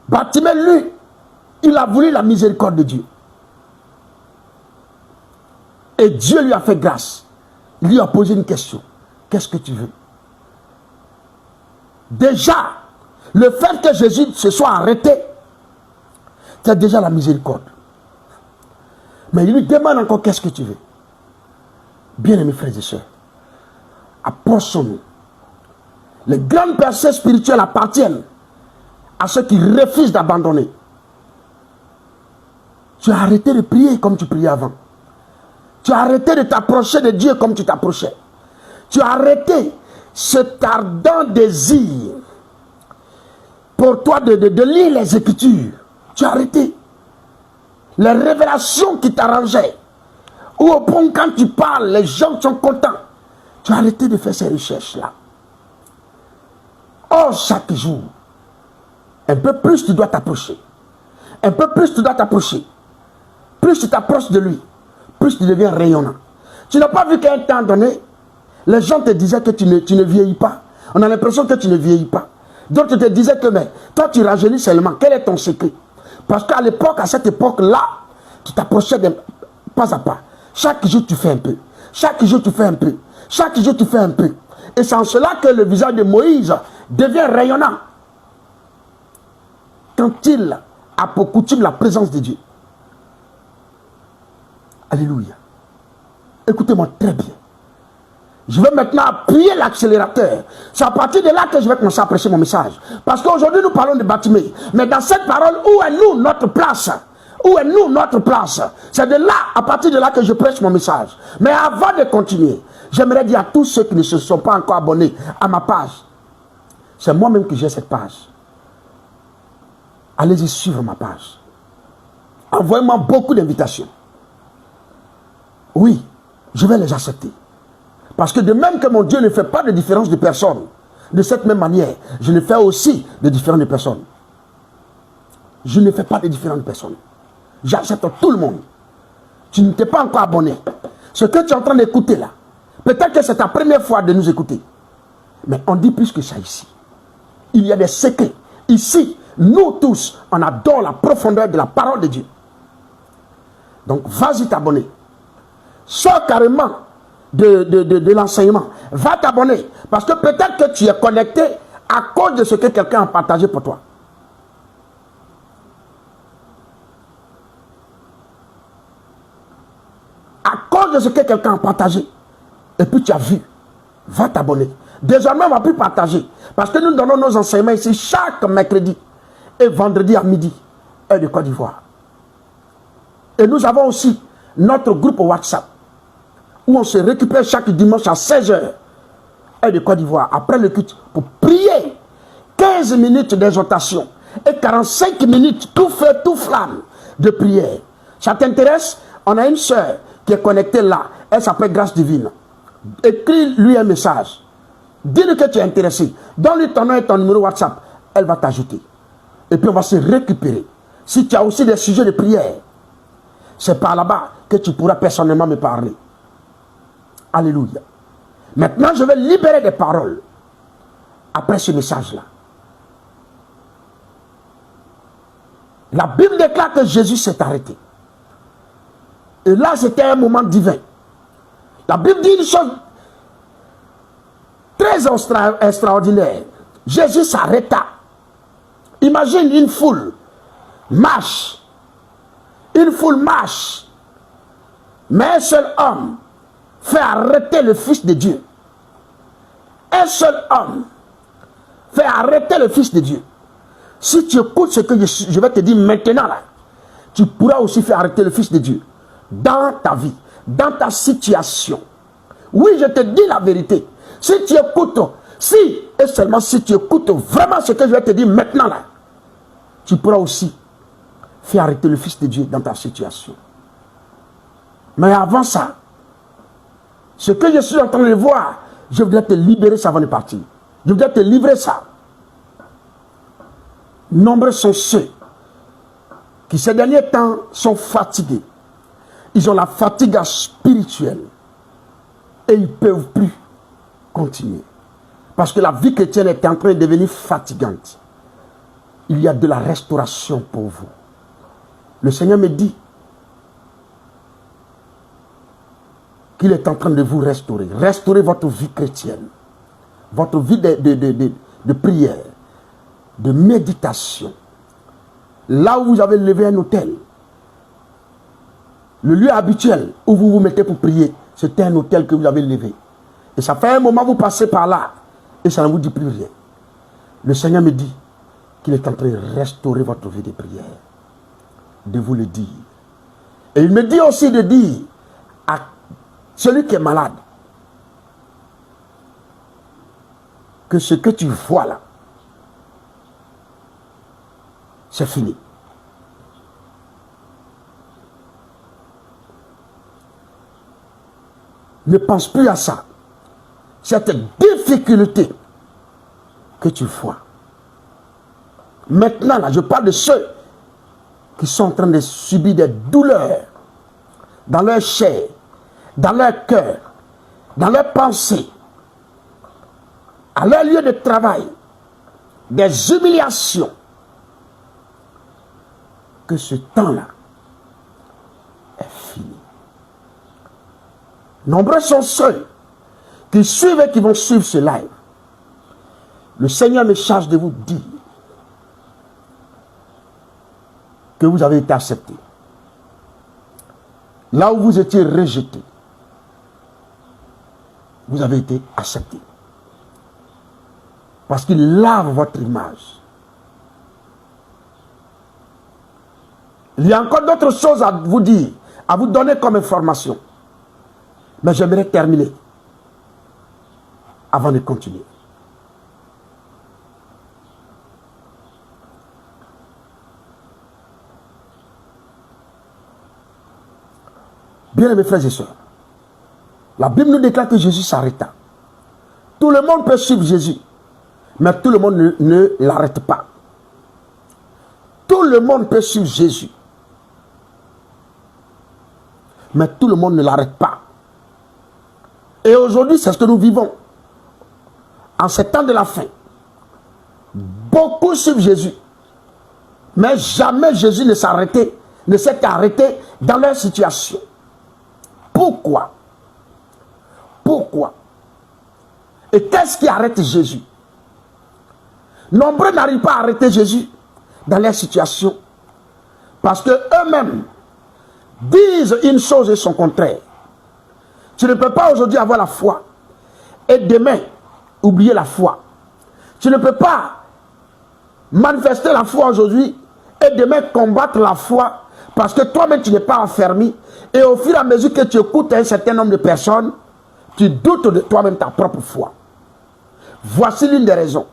Bartimée, lui, il a voulu la miséricorde de Dieu. Et Dieu lui a fait grâce. Il lui a posé une question. Qu'est-ce que tu veux? Déjà, le fait que Jésus se soit arrêté, c'est déjà la miséricorde. Mais il lui demande encore qu'est-ce que tu veux. Bien-aimés frères et sœurs, approchons-nous. Les grandes percées spirituelles appartiennent à ceux qui refusent d'abandonner. Tu as arrêté de prier comme tu priais avant. Tu as arrêté de t'approcher de Dieu comme tu t'approchais. Tu as arrêté cet ardent désir pour toi de lire les Écritures. Tu as arrêté les révélations qui t'arrangeaient. Ou au point quand tu parles, les gens sont contents. Tu as arrêté de faire ces recherches-là. Or, chaque jour, un peu plus tu dois t'approcher. Un peu plus tu dois t'approcher. Plus tu t'approches de lui, plus tu deviens rayonnant. Tu n'as pas vu qu'à un temps donné, les gens te disaient que tu ne vieillis pas. On a l'impression que tu ne vieillis pas. D'autres te disaient que, mais toi tu rajeunis seulement. Quel est ton secret? Parce qu'à l'époque, à cette époque-là, tu t'approchais pas à pas. Chaque jour tu fais un peu. Chaque jour tu fais un peu. Chaque jour tu fais un peu. Et c'est en cela que le visage de Moïse devient rayonnant. Quand il a pour coutume la présence de Dieu. Alléluia. Écoutez-moi très bien. Je vais maintenant appuyer l'accélérateur. C'est à partir de là que je vais commencer à prêcher mon message. Parce qu'aujourd'hui, nous parlons de Bartimée. Mais dans cette parole, où est nous notre place? Où est nous notre place? C'est de là, à partir de là que je prêche mon message. Mais avant de continuer, j'aimerais dire à tous ceux qui ne se sont pas encore abonnés à ma page. C'est moi-même qui j'ai cette page. Allez-y suivre ma page. Envoyez-moi beaucoup d'invitations. Oui, je vais les accepter. Parce que de même que mon Dieu ne fait pas de différence de personnes, de cette même manière, je ne fais aussi de différence de personnes. Je ne fais pas de différence de personnes. J'accepte tout le monde. Tu ne t'es pas encore abonné. Ce que tu es en train d'écouter là, peut-être que c'est ta première fois de nous écouter. Mais on dit plus que ça ici. Il y a des secrets. Ici, nous tous, on adore la profondeur de la parole de Dieu. Donc, vas-y t'abonner. Sors carrément de l'enseignement. Va t'abonner. Parce que peut-être que tu es connecté à cause de ce que quelqu'un a partagé pour toi. À cause de ce que quelqu'un a partagé. Et puis tu as vu. Va t'abonner. Désormais, on va plus partager. Parce que nous donnons nos enseignements ici chaque mercredi et vendredi à midi. Heure de Côte d'Ivoire. Et nous avons aussi notre groupe WhatsApp. Où on se récupère chaque dimanche à 16h. Heure de Côte d'Ivoire. Après le culte. Pour prier. 15 minutes d'exhortation. Et 45 minutes tout feu, tout flamme de prière. Ça t'intéresse? On a une sœur qui est connectée là. Elle s'appelle Grâce Divine. Écris-lui un message. Dis-lui que tu es intéressé. Donne-lui ton nom et ton numéro WhatsApp. Elle va t'ajouter. Et puis on va se récupérer. Si tu as aussi des sujets de prière, c'est par là-bas que tu pourras personnellement me parler. Alléluia. Maintenant, je vais libérer des paroles après ce message-là. La Bible déclare que Jésus s'est arrêté. Et là, c'était un moment divin. La Bible dit une chose très extraordinaire. Jésus s'arrêta. Imagine une foule marche. Une foule marche. Mais un seul homme fait arrêter le Fils de Dieu. Un seul homme fait arrêter le Fils de Dieu. Si tu écoutes ce que je vais te dire maintenant là, tu pourras aussi faire arrêter le Fils de Dieu dans ta vie, dans ta situation. Oui, je te dis la vérité. Si tu écoutes, si et seulement si tu écoutes vraiment ce que je vais te dire maintenant là, tu pourras aussi faire arrêter le Fils de Dieu dans ta situation. Mais avant ça, ce que je suis en train de voir, je voudrais te libérer ça avant de partir. Je voudrais te livrer ça. Nombreux sont ceux qui ces derniers temps sont fatigués. Ils ont la fatigue spirituelle. Et ils ne peuvent plus continuer. Parce que la vie chrétienne est en train de devenir fatigante. Il y a de la restauration pour vous. Le Seigneur me dit qu'il est en train de vous restaurer. Restaurer votre vie chrétienne. Votre vie de prière, de méditation. Là où vous avez levé un autel, le lieu habituel où vous vous mettez pour prier, c'était un autel que vous avez levé. Et ça fait un moment que vous passez par là et ça ne vous dit plus rien. Le Seigneur me dit qu'il est en train de restaurer votre vie de prière. De vous le dire. Et il me dit aussi de dire à celui qui est malade que ce que tu vois là, c'est fini. Ne pense plus à ça. Cette difficulté que tu vois. Maintenant, là, je parle de ceux qui sont en train de subir des douleurs dans leur chair, dans leur cœur, dans leurs pensées, à leur lieu de travail, des humiliations. Que ce temps-là est fini. Nombreux sont ceux qui suivent et qui vont suivre ce live. Le Seigneur me charge de vous dire que vous avez été accepté. Là où vous étiez rejeté, vous avez été accepté. Parce qu'il lave votre image. Il y a encore d'autres choses à vous dire, à vous donner comme information. Mais j'aimerais terminer avant de continuer. Bien mes frères et sœurs, la Bible nous déclare que Jésus s'arrêta. Tout le monde peut suivre Jésus, mais tout le monde ne l'arrête pas. Tout le monde peut suivre Jésus, mais tout le monde ne l'arrête pas. Et aujourd'hui, c'est ce que nous vivons. En ces temps de la fin, beaucoup suivent Jésus, mais jamais Jésus ne s'est arrêté dans leur situation. Pourquoi? Pourquoi? Et qu'est-ce qui arrête Jésus? Nombreux n'arrivent pas à arrêter Jésus dans leur situation parce que eux-mêmes disent une chose et son contraire. Tu ne peux pas aujourd'hui avoir la foi et demain oublier la foi. Tu ne peux pas manifester la foi aujourd'hui et demain combattre la foi parce que toi-même tu n'es pas affermi et au fur et à mesure que tu écoutes un certain nombre de personnes, tu doutes de toi-même ta propre foi. Voici l'une des raisons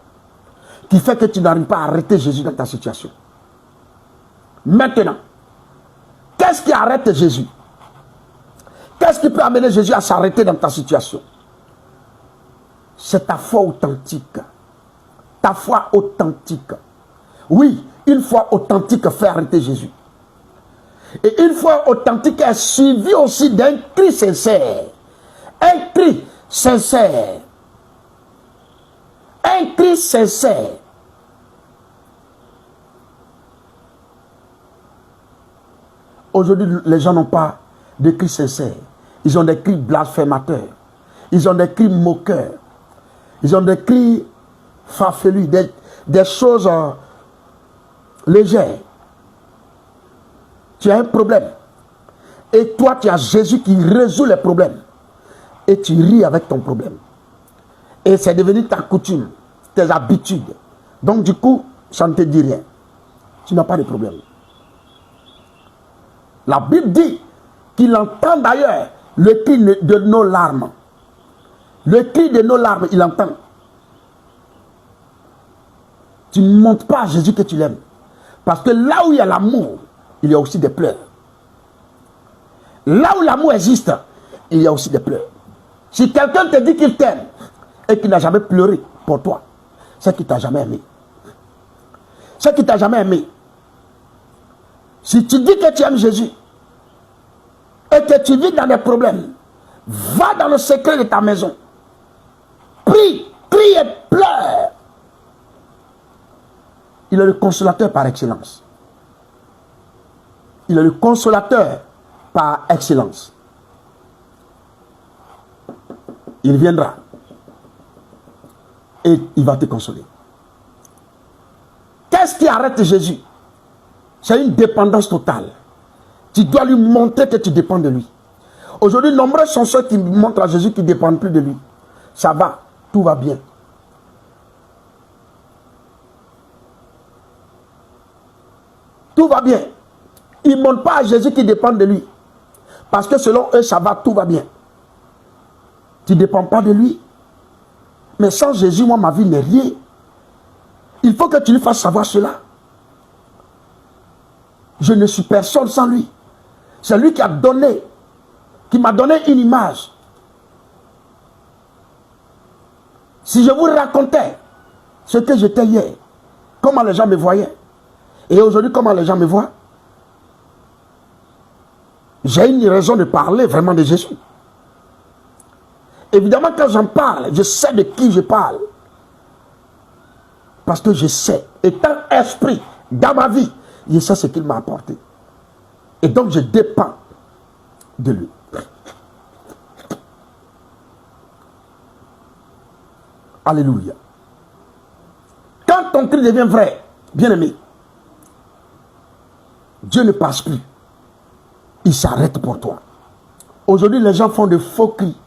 qui fait que tu n'arrives pas à arrêter Jésus dans ta situation. Maintenant, qu'est-ce qui arrête Jésus? Qu'est-ce qui peut amener Jésus à s'arrêter dans ta situation? C'est ta foi authentique. Ta foi authentique. Oui, une foi authentique fait arrêter Jésus. Et une foi authentique est suivie aussi d'un cri sincère. Un cri sincère. Un cri sincère. Aujourd'hui, les gens n'ont pas de cris sincères. Ils ont des cris blasphémateurs. Ils ont des cris moqueurs. Ils ont des cris farfelus, des choses légères. Tu as un problème. Et toi, tu as Jésus qui résout les problèmes. Et tu ris avec ton problème. Et c'est devenu ta coutume, tes habitudes. Donc du coup, ça ne te dit rien. Tu n'as pas de problème. La Bible dit qu'il entend d'ailleurs le cri de nos larmes. Le cri de nos larmes, il entend. Tu ne montres pas à Jésus que tu l'aimes. Parce que là où il y a l'amour, il y a aussi des pleurs. Là où l'amour existe, il y a aussi des pleurs. Si quelqu'un te dit qu'il t'aime et qu'il n'a jamais pleuré pour toi, c'est qu'il ne t'a jamais aimé. C'est qu'il ne t'a jamais aimé. Si tu dis que tu aimes Jésus, et que tu vis dans des problèmes, va dans le secret de ta maison. Prie, crie et pleure. Il est le consolateur par excellence. Il est le consolateur par excellence. Il viendra et il va te consoler. Qu'est-ce qui arrête Jésus? C'est une dépendance totale. Tu dois lui montrer que tu dépends de lui. Aujourd'hui, nombreux sont ceux qui montrent à Jésus qu'ils ne dépendent plus de lui. Ça va, tout va bien. Tout va bien. Ils ne montrent pas à Jésus qu'ils dépendent de lui. Parce que selon eux, ça va, tout va bien. Tu ne dépends pas de lui. Mais sans Jésus, moi, ma vie n'est rien. Il faut que tu lui fasses savoir cela. Je ne suis personne sans lui. C'est lui qui a donné, qui m'a donné une image. Si je vous racontais ce que j'étais hier, comment les gens me voyaient, et aujourd'hui comment les gens me voient, j'ai une raison de parler vraiment de Jésus. Évidemment, quand j'en parle, je sais de qui je parle. Parce que je sais, étant esprit dans ma vie, je sais ce qu'il m'a apporté. Et donc je dépends de lui. Alléluia. Quand ton cri devient vrai, bien-aimé, Dieu ne passe plus. Il s'arrête pour toi. Aujourd'hui, les gens font de faux cris.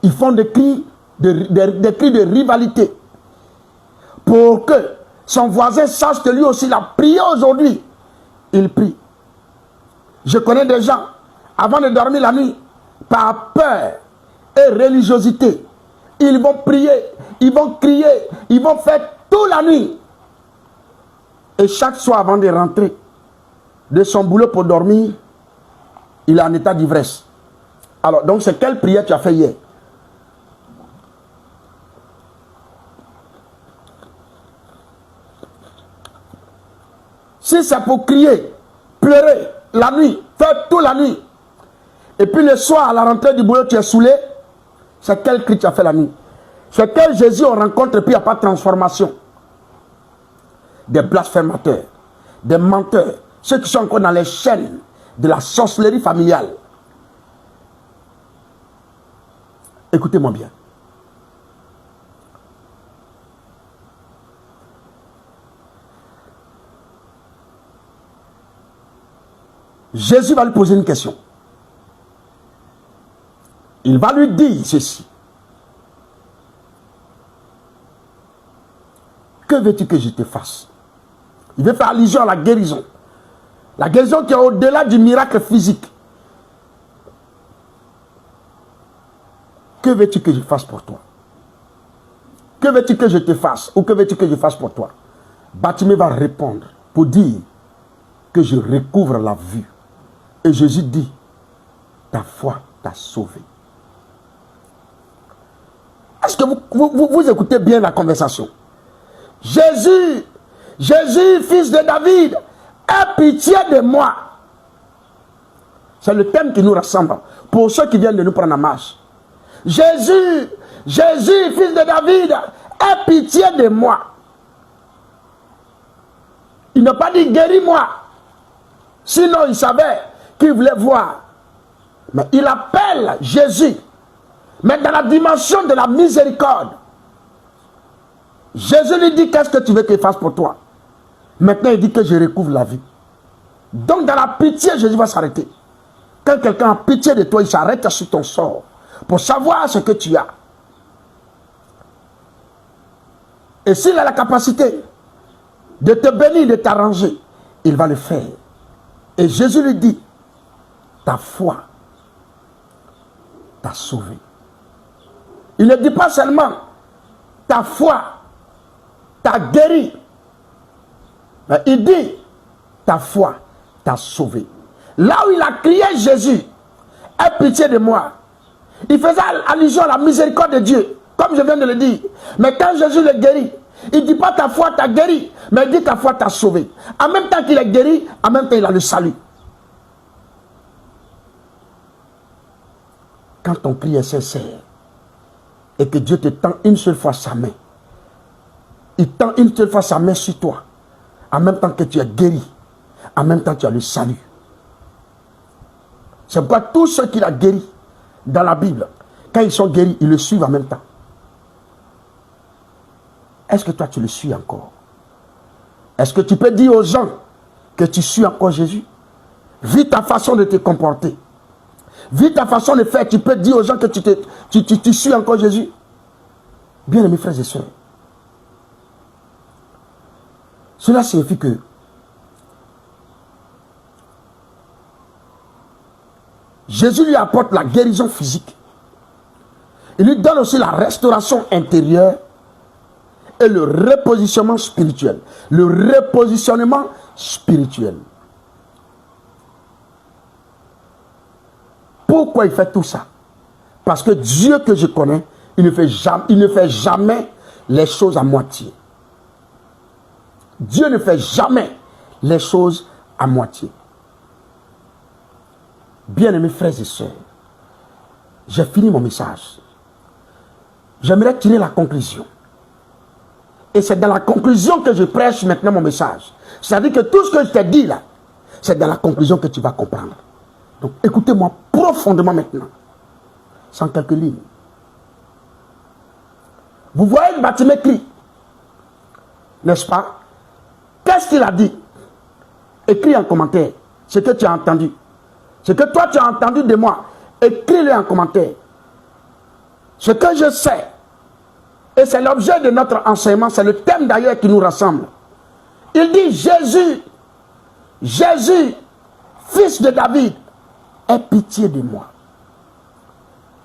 Ils font des cris de rivalité. Pour que son voisin sache que lui aussi il a prié aujourd'hui. Il prie. Je connais des gens, avant de dormir la nuit, par peur et religiosité, ils vont prier, ils vont crier, ils vont faire toute la nuit. Et chaque soir avant de rentrer de son boulot pour dormir, il est en état d'ivresse. Alors, donc c'est quelle prière tu as fait hier? Si c'est pour crier, pleurer, la nuit, faire toute la nuit, et puis le soir, à la rentrée du boulot, tu es saoulé, c'est quel cri tu as fait la nuit? C'est quel Jésus on rencontre et puis il n'y a pas de transformation? Des blasphémateurs, des menteurs, ceux qui sont encore dans les chaînes de la sorcellerie familiale. Écoutez-moi bien. Jésus va lui poser une question. Il va lui dire ceci. Que veux-tu que je te fasse? Il veut faire allusion à la guérison. La guérison qui est au-delà du miracle physique. Que veux-tu que je fasse pour toi? Que veux-tu que je te fasse? Ou que veux-tu que je fasse pour toi? Bartimée va répondre pour dire que je recouvre la vue. Et Jésus dit, ta foi t'a sauvé. Est-ce que vous écoutez bien la conversation? Jésus, fils de David, aie pitié de moi. C'est le thème qui nous rassemble pour ceux qui viennent de nous prendre en marche. Jésus, fils de David, aie pitié de moi. Il n'a pas dit guéris-moi. Sinon, il savait qu'il voulait voir. Mais il appelle Jésus. Mais dans la dimension de la miséricorde. Jésus lui dit, qu'est-ce que tu veux qu'il fasse pour toi? Maintenant, il dit que je recouvre la vie. Donc, dans la pitié, Jésus va s'arrêter. Quand quelqu'un a pitié de toi, il s'arrête sur ton sort. Pour savoir ce que tu as. Et s'il a la capacité de te bénir, de t'arranger, il va le faire. Et Jésus lui dit, ta foi t'a sauvé. Il ne dit pas seulement, ta foi t'a guéri. Mais il dit, ta foi t'a sauvé. Là où il a crié Jésus, aie pitié de moi, il faisait allusion à la miséricorde de Dieu, comme je viens de le dire. Mais quand Jésus le guérit, il ne dit pas ta foi t'a guéri, mais il dit ta foi t'a sauvé. En même temps qu'il est guéri, en même temps il a le salut. quand ton cri est sincère et que Dieu te tend une seule fois sa main, il tend une seule fois sa main sur toi, en même temps que tu es guéri, en même temps tu as le salut. C'est pourquoi tous ceux qu'il a guéris dans la Bible, quand ils sont guéris, ils le suivent en même temps. Est-ce que toi tu le suis encore? Est-ce que tu peux dire aux gens que tu suis encore Jésus? Vu ta façon de te comporter, vu ta façon de faire, tu peux dire aux gens que tu suis encore Jésus? Bien aimés frères et sœurs, cela signifie que Jésus lui apporte la guérison physique. Il lui donne aussi la restauration intérieure et le repositionnement spirituel. Le repositionnement spirituel. Pourquoi il fait tout ça? Parce que Dieu que je connais, il ne fait jamais les choses à moitié. Dieu ne fait jamais les choses à moitié. Bien-aimés frères et sœurs, j'ai fini mon message. J'aimerais tirer la conclusion. Et c'est dans la conclusion que je prêche maintenant mon message. C'est-à-dire que tout ce que je t'ai dit là, c'est dans la conclusion que tu vas comprendre. Donc écoutez-moi profondément maintenant, sans quelques lignes. Vous voyez Bartimée crie, n'est-ce pas? Qu'est-ce qu'il a dit? Écris en commentaire ce que tu as entendu. Ce que toi tu as entendu de moi, écris-le en commentaire. Ce que je sais, et c'est l'objet de notre enseignement, c'est le thème d'ailleurs qui nous rassemble. Il dit Jésus, Jésus, fils de David, aie pitié de moi.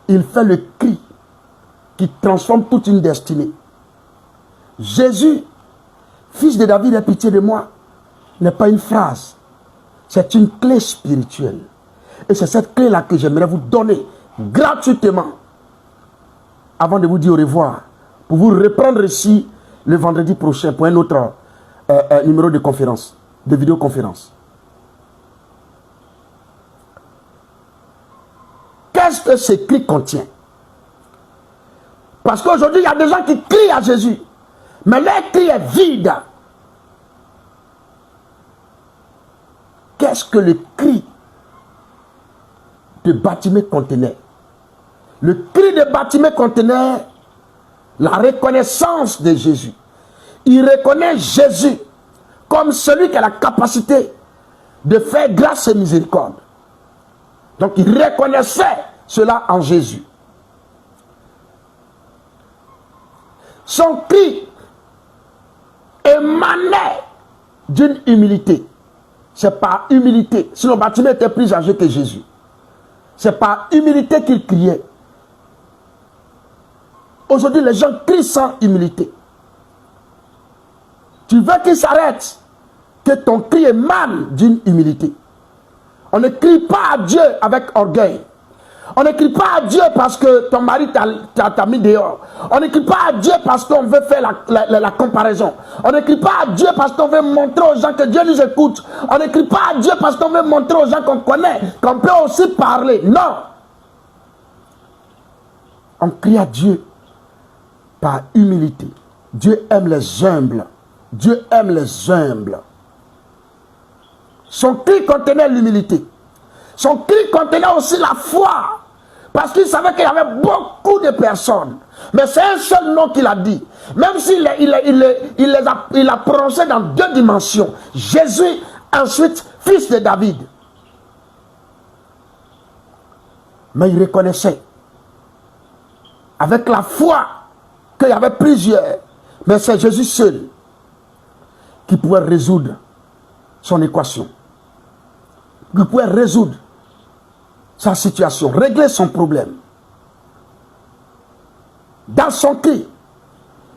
Il fait le cri qui transforme toute une destinée. Jésus, fils de David, aie pitié de moi, n'est pas une phrase, c'est une clé spirituelle. Et c'est cette clé-là que j'aimerais vous donner gratuitement avant de vous dire au revoir, pour vous reprendre ici le vendredi prochain pour un autre numéro de conférence, de vidéoconférence. Qu'est-ce que ce cri contient? Parce qu'aujourd'hui, il y a des gens qui crient à Jésus, mais leur cri est vide. Qu'est-ce que le cri de Bartimée contenait? Le cri de Bartimée contenait la reconnaissance de Jésus. Il reconnaît Jésus comme celui qui a la capacité de faire grâce et miséricorde. Donc il reconnaissait cela en Jésus. Son cri émanait d'une humilité. C'est par humilité. Sinon Bartimée était plus âgé que Jésus. C'est par humilité qu'il criait. Aujourd'hui, les gens crient sans humilité. Tu veux qu'il s'arrête, que ton cri émane d'une humilité. On ne crie pas à Dieu avec orgueil. On ne crie pas à Dieu parce que ton mari t'a mis dehors. On ne crie pas à Dieu parce qu'on veut faire la comparaison. On ne crie pas à Dieu parce qu'on veut montrer aux gens que Dieu nous écoute. On ne crie pas à Dieu parce qu'on veut montrer aux gens qu'on connaît, qu'on peut aussi parler. Non. On crie à Dieu par humilité. Dieu aime les humbles. Dieu aime les humbles. Son cri contenait l'humilité. Son cri contenait aussi la foi. Parce qu'il savait qu'il y avait beaucoup de personnes. Mais c'est un seul nom qu'il a dit. Même s'il il a prononcé dans deux dimensions. Jésus, ensuite, fils de David. Mais il reconnaissait, avec la foi, qu'il y avait plusieurs. Mais c'est Jésus seul qui pouvait résoudre son équation. Qui pouvait résoudre sa situation, régler son problème. Dans son cri,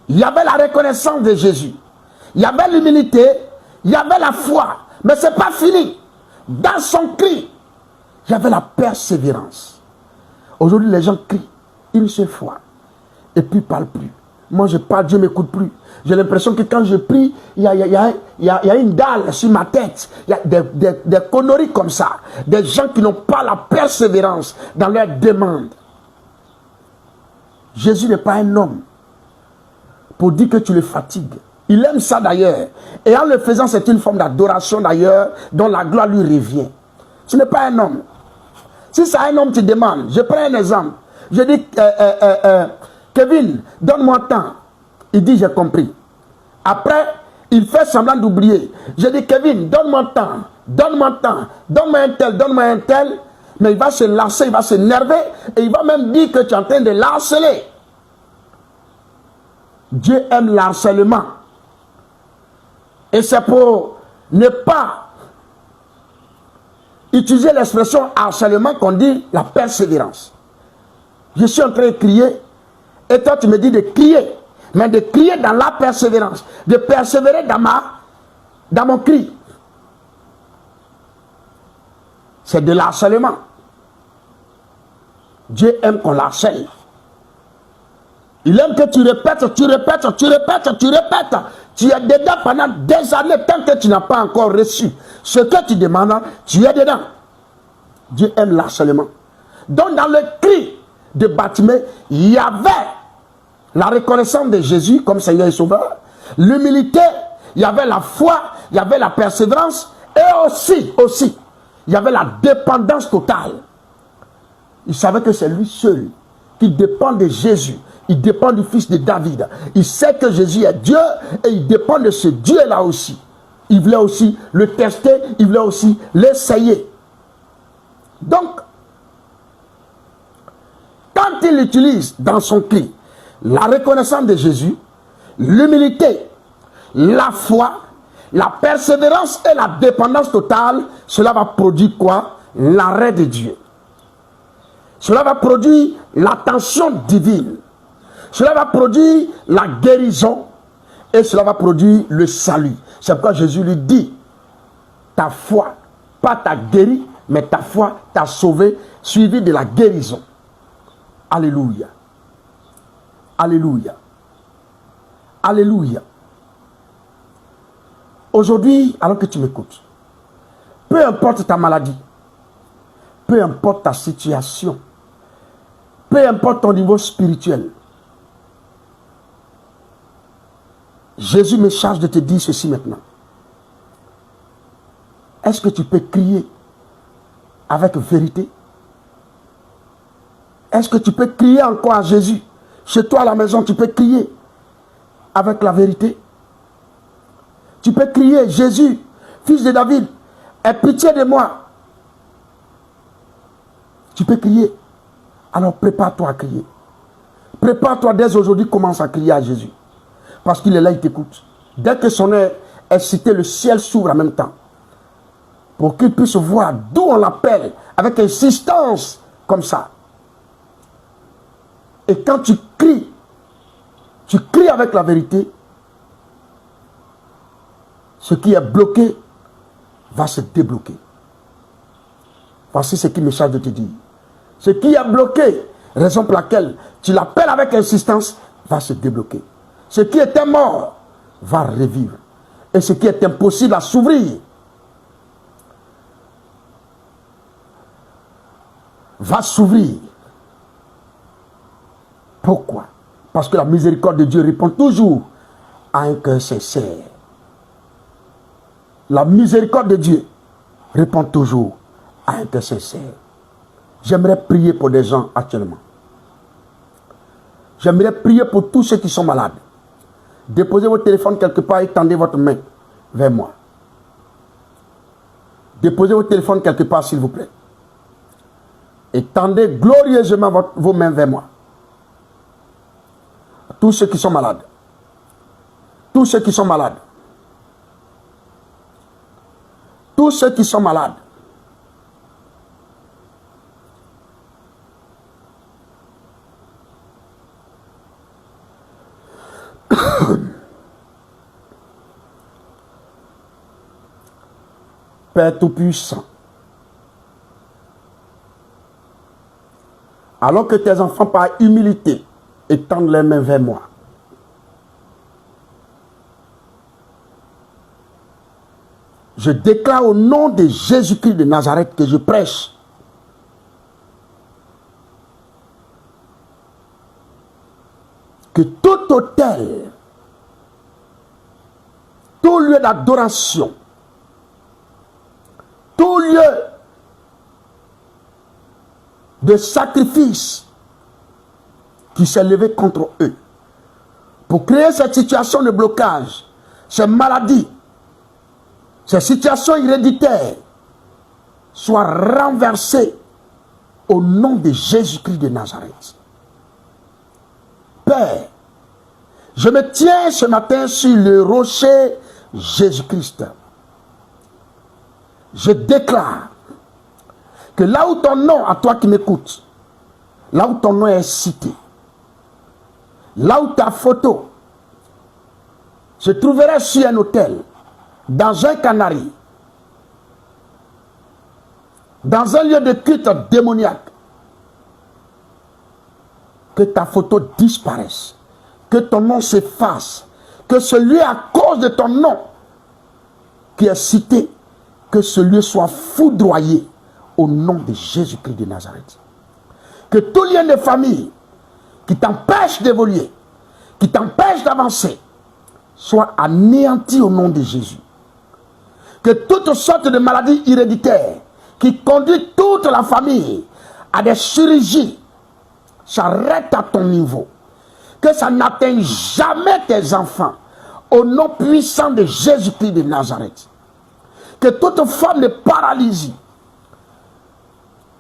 il y avait la reconnaissance de Jésus. Il y avait l'humilité, il y avait la foi. Mais ce n'est pas fini. Dans son cri, il y avait la persévérance. Aujourd'hui, les gens crient une seule fois et puis ne parlent plus. Moi, je parle, Dieu ne m'écoute plus. J'ai l'impression que quand je prie, il y a une dalle sur ma tête. Il y a des conneries comme ça. Des gens qui n'ont pas la persévérance dans leurs demandes. Jésus n'est pas un homme pour dire que tu le fatigues. Il aime ça d'ailleurs. Et en le faisant, c'est une forme d'adoration d'ailleurs, dont la gloire lui revient. Ce n'est pas un homme. Si c'est un homme, tu demandes. Je prends un exemple. Je dis, Kevin, donne-moi tant. Il dit, j'ai compris. Après, il fait semblant d'oublier. Je dis, Kevin, donne-moi tant. Donne-moi tant. Donne-moi un tel, donne-moi un tel. Mais il va se lasser, il va s'énerver. Et il va même dire que tu es en train de l'harceler. Dieu aime l'harcèlement. Et c'est pour ne pas utiliser l'expression harcèlement qu'on dit la persévérance. Je suis en train de crier, et toi tu me dis de crier, mais de crier dans la persévérance, de persévérer dans mon cri. C'est de l'harcèlement. Dieu aime qu'on l'harcèle. Il aime que tu répètes, tu répètes, tu répètes, tu répètes. Tu es dedans pendant des années tant que tu n'as pas encore reçu ce que tu demandes, tu es dedans. Dieu aime l'harcèlement. Donc dans le cri de Bartimée, il y avait la reconnaissance de Jésus comme Seigneur et Sauveur, l'humilité, il y avait la foi, il y avait la persévérance et aussi, il y avait la dépendance totale. Il savait que c'est lui seul qui dépend de Jésus. Il dépend du fils de David. Il sait que Jésus est Dieu et il dépend de ce Dieu-là aussi. Il voulait aussi le tester, il voulait aussi l'essayer. Donc, quand il utilise dans son cri la reconnaissance de Jésus, l'humilité, la foi, la persévérance et la dépendance totale, cela va produire quoi? L'arrêt de Dieu. Cela va produire l'attention divine. Cela va produire la guérison et cela va produire le salut. C'est pourquoi Jésus lui dit, ta foi, pas t'a guéri, mais ta foi t'a sauvé, suivi de la guérison. Alléluia. Alléluia. Alléluia. Aujourd'hui, alors que tu m'écoutes, peu importe ta maladie, peu importe ta situation, peu importe ton niveau spirituel, Jésus me charge de te dire ceci maintenant. Est-ce que tu peux crier avec vérité? Est-ce que tu peux crier encore à Jésus? Chez toi à la maison, tu peux crier avec la vérité? Tu peux crier, Jésus, fils de David, aie pitié de moi. Tu peux crier. Alors prépare-toi à crier. Prépare-toi dès aujourd'hui, commence à crier à Jésus. Parce qu'il est là, il t'écoute. Dès que son heure est citée, le ciel s'ouvre en même temps. Pour qu'il puisse voir d'où on l'appelle, avec insistance, comme ça. Et quand tu cries avec la vérité, ce qui est bloqué va se débloquer. Voici ce qui me charge de te dire. Ce qui est bloqué, raison pour laquelle tu l'appelles avec insistance, va se débloquer. Ce qui était mort va revivre. Et ce qui est impossible à s'ouvrir va s'ouvrir. Pourquoi? Parce que la miséricorde de Dieu répond toujours à un cœur sincère. La miséricorde de Dieu répond toujours à un cœur sincère. J'aimerais prier pour des gens actuellement. J'aimerais prier pour tous ceux qui sont malades. Déposez votre téléphone quelque part et tendez votre main vers moi. Déposez votre téléphone quelque part, s'il vous plaît. Et tendez glorieusement vos mains vers moi. Tous ceux qui sont malades. Tous ceux qui sont malades. Tous ceux qui sont malades. Père Tout-Puissant, alors que tes enfants par humilité étendent les mains vers moi, je déclare au nom de Jésus-Christ de Nazareth que je prêche. que tout autel, tout lieu d'adoration, tout lieu de sacrifice qui s'est levé contre eux pour créer cette situation de blocage, ces maladies, ces situations héréditaires soient renversées au nom de Jésus-Christ de Nazareth. Père, je me tiens ce matin sur le rocher Jésus-Christ. Je déclare que là où ton nom, à toi qui m'écoutes, là où ton nom est cité, là où ta photo se trouverait sur un autel, dans un canari, dans un lieu de culte démoniaque, que ta photo disparaisse, que ton nom s'efface, que ce lieu à cause de ton nom qui est cité, que ce lieu soit foudroyé au nom de Jésus-Christ de Nazareth. Que tout lien de famille qui t'empêche d'évoluer, qui t'empêche d'avancer, soit anéanti au nom de Jésus. Que toutes sortes de maladies héréditaires qui conduisent toute la famille à des chirurgies s'arrêtent à ton niveau. Que ça n'atteigne jamais tes enfants au nom puissant de Jésus-Christ de Nazareth. Que toute forme de paralysie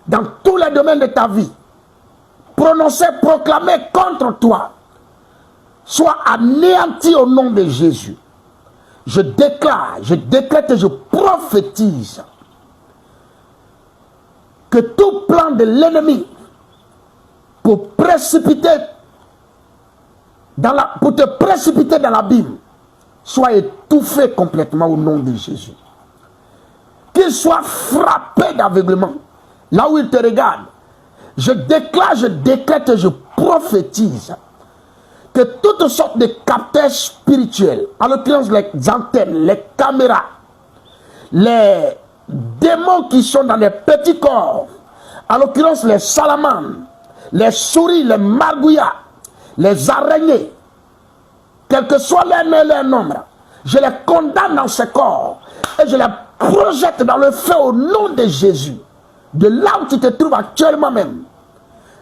dans tous les domaines de ta vie, prononcée, proclamée contre toi, soit anéantie au nom de Jésus. Je déclare, je décrète et je prophétise que tout plan de l'ennemi pour te précipiter dans l'abîme soit étouffé complètement au nom de Jésus. Qu'il soit frappé d'aveuglement là où il te regarde. Je déclare, je décrète et je prophétise que toutes sortes de capteurs spirituels, en l'occurrence les antennes, les caméras, les démons qui sont dans les petits corps, en l'occurrence les salamandres, les souris, les margouillas, les araignées, quel que soit leur nombre, je les condamne dans ce corps et je les projette dans le feu au nom de Jésus. De là où tu te trouves actuellement même,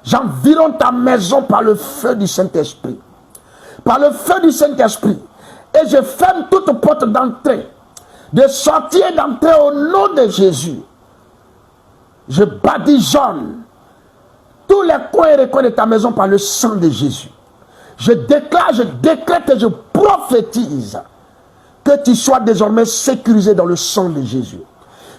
j'environne ta maison par le feu du Saint-Esprit. Par le feu du Saint-Esprit. Et je ferme toute porte d'entrée, de sortie et d'entrée au nom de Jésus. Je badigeonne tous les coins et recoins de ta maison par le sang de Jésus. Je déclare, je décrète et je prophétise que tu sois désormais sécurisé dans le sang de Jésus.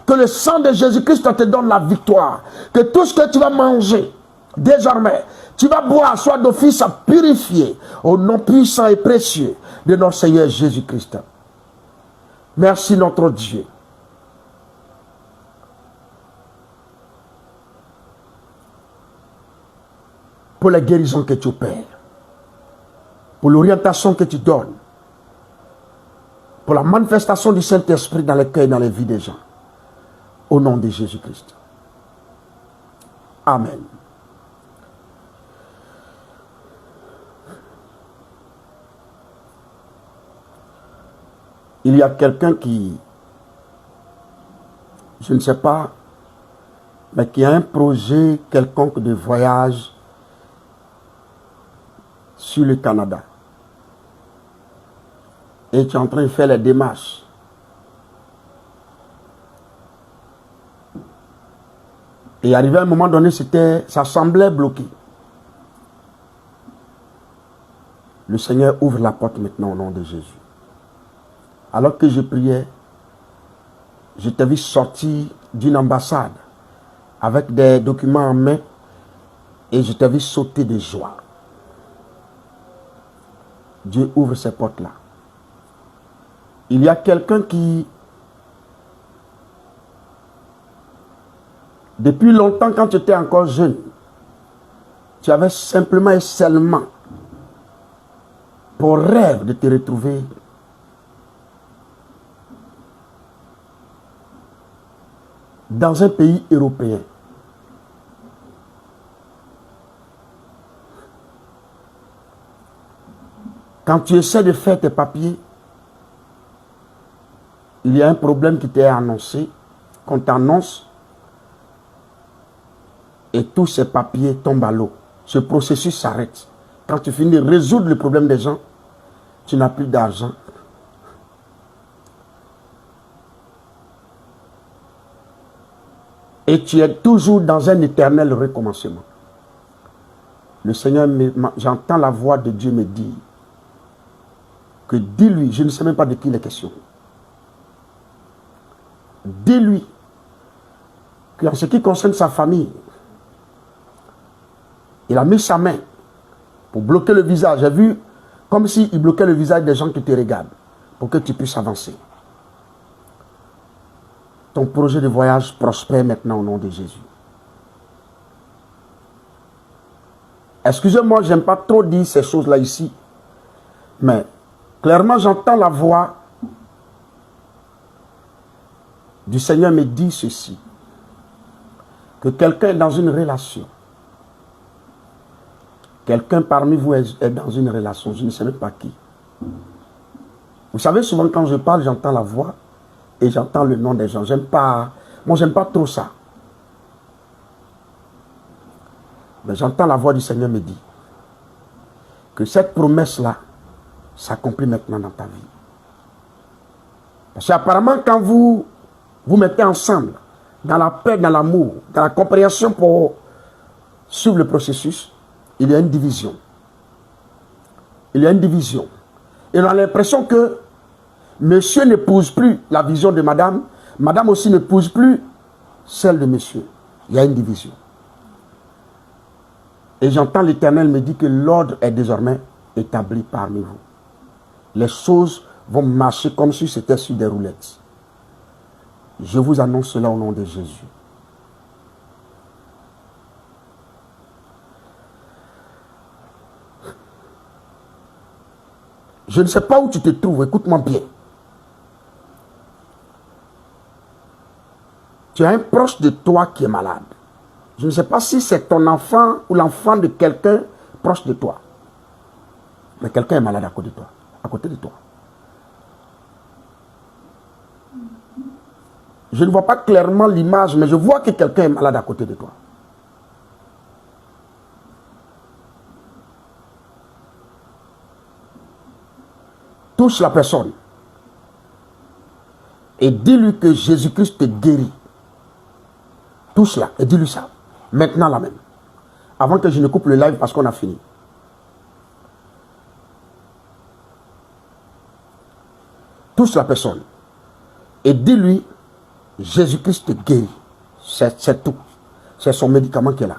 Que le sang de Jésus-Christ te donne la victoire. Que tout ce que tu vas manger, désormais, tu vas boire, soit d'office à purifier au nom puissant et précieux de notre Seigneur Jésus-Christ. Merci notre Dieu. Pour la guérison que tu opères, pour l'orientation que tu donnes, pour la manifestation du Saint-Esprit dans les cœurs et dans les vies des gens. Au nom de Jésus-Christ. Amen. Il y a quelqu'un qui, je ne sais pas, mais qui a un projet quelconque de voyage sur le Canada. Et tu es en train de faire les démarches. Et arrivé à un moment donné, ça semblait bloqué. Le Seigneur ouvre la porte maintenant au nom de Jésus. Alors que je priais, je t'ai vu sortir d'une ambassade avec des documents en main et je t'ai vu sauter de joie. Dieu ouvre ces portes-là. Il y a quelqu'un qui, depuis longtemps, quand tu étais encore jeune, tu avais simplement et seulement pour rêve de te retrouver dans un pays européen. Quand tu essaies de faire tes papiers, il y a un problème qui t'est annoncé, qu'on t'annonce, et tous ces papiers tombent à l'eau. Ce processus s'arrête. Quand tu finis de résoudre le problème des gens, tu n'as plus d'argent. Et tu es toujours dans un éternel recommencement. Le Seigneur, j'entends la voix de Dieu me dire que dis-lui, je ne sais même pas de qui il est question. Dis-lui qu'en ce qui concerne sa famille, il a mis sa main pour bloquer le visage. J'ai vu comme s'il bloquait le visage des gens qui te regardent pour que tu puisses avancer. Ton projet de voyage prospère maintenant au nom de Jésus. Excusez-moi, je n'aime pas trop dire ces choses-là ici. Mais clairement, j'entends la voix du Seigneur me dire ceci. Que quelqu'un est dans une relation. Quelqu'un parmi vous est dans une relation. Je ne sais même pas qui. Vous savez, souvent quand je parle, j'entends la voix. Et j'entends le nom des gens. J'aime pas. Moi, j'aime pas trop ça. Mais j'entends la voix du Seigneur me dire que cette promesse-là s'accomplit maintenant dans ta vie. Parce qu'apparemment, quand vous mettez ensemble, dans la paix, dans l'amour, dans la compréhension pour suivre le processus, il y a une division. Il y a une division. Et on a l'impression que monsieur n'épouse plus la vision de madame, madame aussi n'épouse plus celle de monsieur. Il y a une division. Et j'entends l'Éternel me dire que l'ordre est désormais établi parmi vous. Les choses vont marcher comme si c'était sur des roulettes. Je vous annonce cela au nom de Jésus. Je ne sais pas où tu te trouves, écoute-moi bien. Tu as un proche de toi qui est malade. Je ne sais pas si c'est ton enfant ou l'enfant de quelqu'un proche de toi. Mais quelqu'un est malade à côté de toi. À côté de toi. Je ne vois pas clairement l'image, mais je vois que quelqu'un est malade à côté de toi. Touche la personne. Et dis-lui que Jésus-Christ te guérit. Touche-la et dis-lui ça. Maintenant là même. Avant que je ne coupe le live parce qu'on a fini. Touche la personne. Et dis-lui, Jésus-Christ te guérit. C'est tout. C'est son médicament qui est là.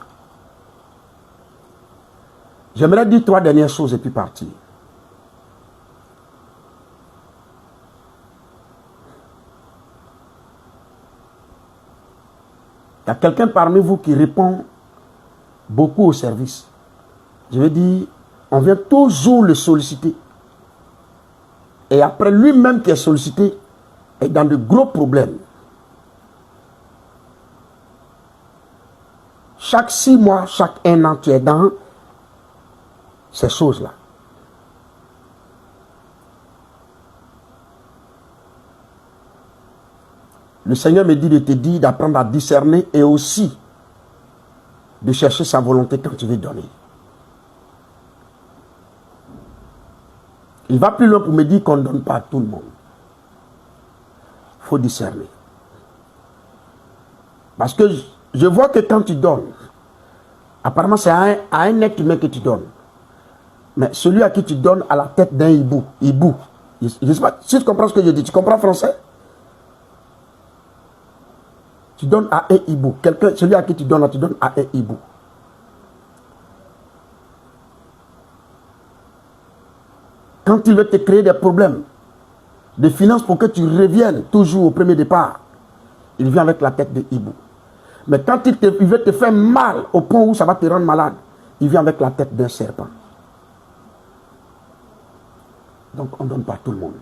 J'aimerais dire 3 dernières choses et puis partir. Il y a quelqu'un parmi vous qui répond beaucoup au service. Je veux dire, on vient toujours le solliciter. Et après, lui-même qui est sollicité, est dans de gros problèmes. Chaque 6 mois, chaque 1 an, tu es dans ces choses-là. Le Seigneur me dit de te dire d'apprendre à discerner et aussi de chercher sa volonté quand tu veux donner. Il va plus loin pour me dire qu'on ne donne pas à tout le monde. Il faut discerner. Parce que je vois que quand tu donnes, apparemment c'est à un être humain que tu donnes. Mais celui à qui tu donnes a la tête d'un hibou. Hibou. Je ne sais pas si tu comprends ce que je dis. Tu comprends français? Tu donnes à un hibou. Celui à qui tu donnes à un hibou. Quand il veut te créer des problèmes de finances pour que tu reviennes toujours au premier départ, il vient avec la tête de hibou. Mais quand il veut te faire mal au point où ça va te rendre malade, il vient avec la tête d'un serpent. Donc on ne donne pas à tout le monde.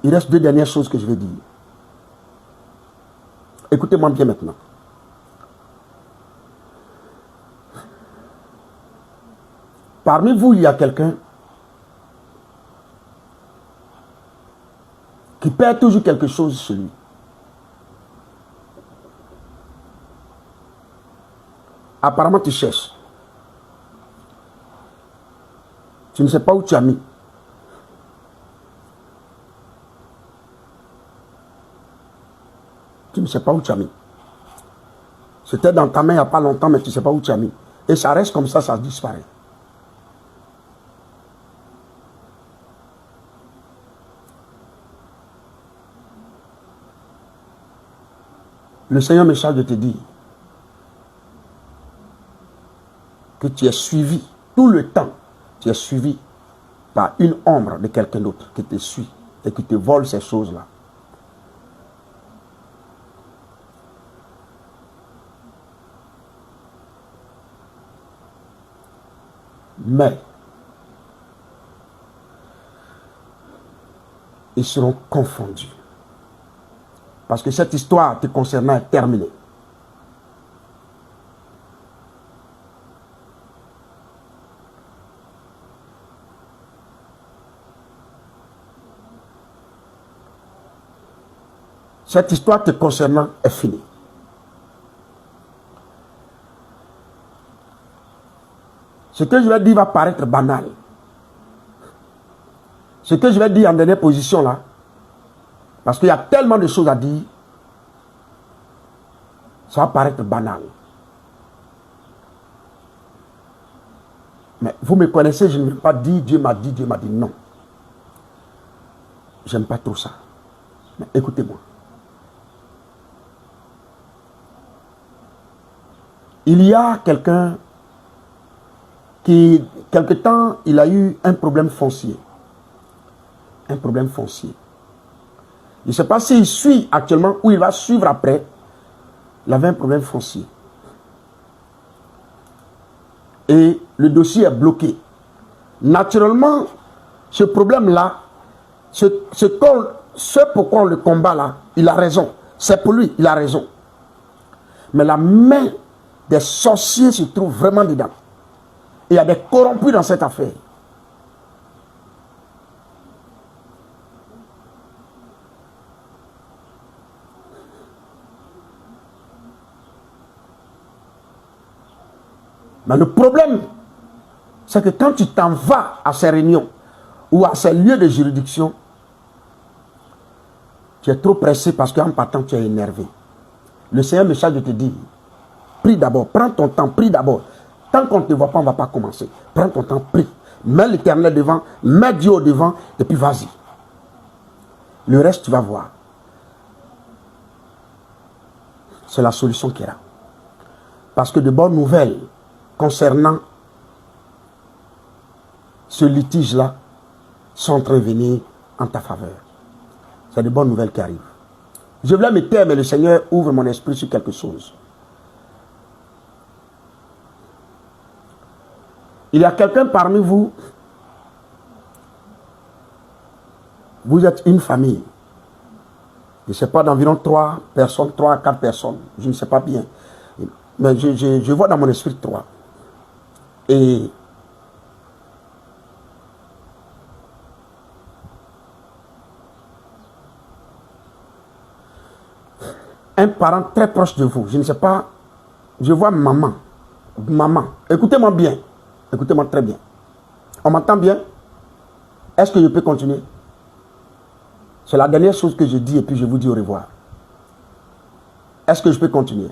Il reste 2 dernières choses que je vais dire. Écoutez-moi bien maintenant. Parmi vous, il y a quelqu'un qui perd toujours quelque chose chez lui. Apparemment, tu cherches. Tu ne sais pas où tu as mis. Tu ne sais pas où tu as mis. C'était dans ta main il n'y a pas longtemps, mais tu ne sais pas où tu as mis. Et ça reste comme ça disparaît. Le Seigneur me charge de te dire que tu es suivi tout le temps. Tu es suivi par une ombre de quelqu'un d'autre qui te suit et qui te vole ces choses-là. Mais ils seront confondus. Parce que cette histoire te concernant est terminée. Cette histoire te concernant est finie. Ce que je vais dire va paraître banal. Ce que je vais dire en dernière position là, parce qu'il y a tellement de choses à dire, ça va paraître banal. Mais vous me connaissez, je ne vais pas dire Dieu m'a dit, non. J'aime pas trop ça. Mais écoutez-moi. Il y a quelqu'un qui, quelque temps, il a eu un problème foncier. Un problème foncier. Je ne sais pas s'il suit actuellement ou il va suivre après. Il avait un problème foncier. Et le dossier est bloqué. Naturellement, ce problème-là, ce pourquoi on le combat là, il a raison. C'est pour lui, il a raison. Mais la main des sorciers se trouve vraiment dedans. Il y a des corrompus dans cette affaire. Mais le problème, c'est que quand tu t'en vas à ces réunions ou à ces lieux de juridiction, tu es trop pressé parce qu'en partant, tu es énervé. Le Seigneur me charge de te dire, prie d'abord, prends ton temps, prie d'abord. Tant qu'on ne te voit pas, on ne va pas commencer. Prends ton temps, prie. Mets l'Éternel devant, mets Dieu au devant, et puis vas-y. Le reste, tu vas voir. C'est la solution qu'il y a. Parce que de bonnes nouvelles concernant ce litige-là sont en train de venir en ta faveur. C'est de bonnes nouvelles qui arrivent. Je voulais me taire, mais le Seigneur ouvre mon esprit sur quelque chose. Il y a quelqu'un parmi vous, vous êtes une famille. Je ne sais pas, d'environ 3 personnes, 3 à 4 personnes, je ne sais pas bien. Mais je vois dans mon esprit 3. Et un parent très proche de vous, je ne sais pas, je vois maman. Maman, écoutez-moi bien. Écoutez-moi très bien. On m'entend bien? Est-ce que je peux continuer? C'est la dernière chose que je dis et puis je vous dis au revoir. Est-ce que je peux continuer?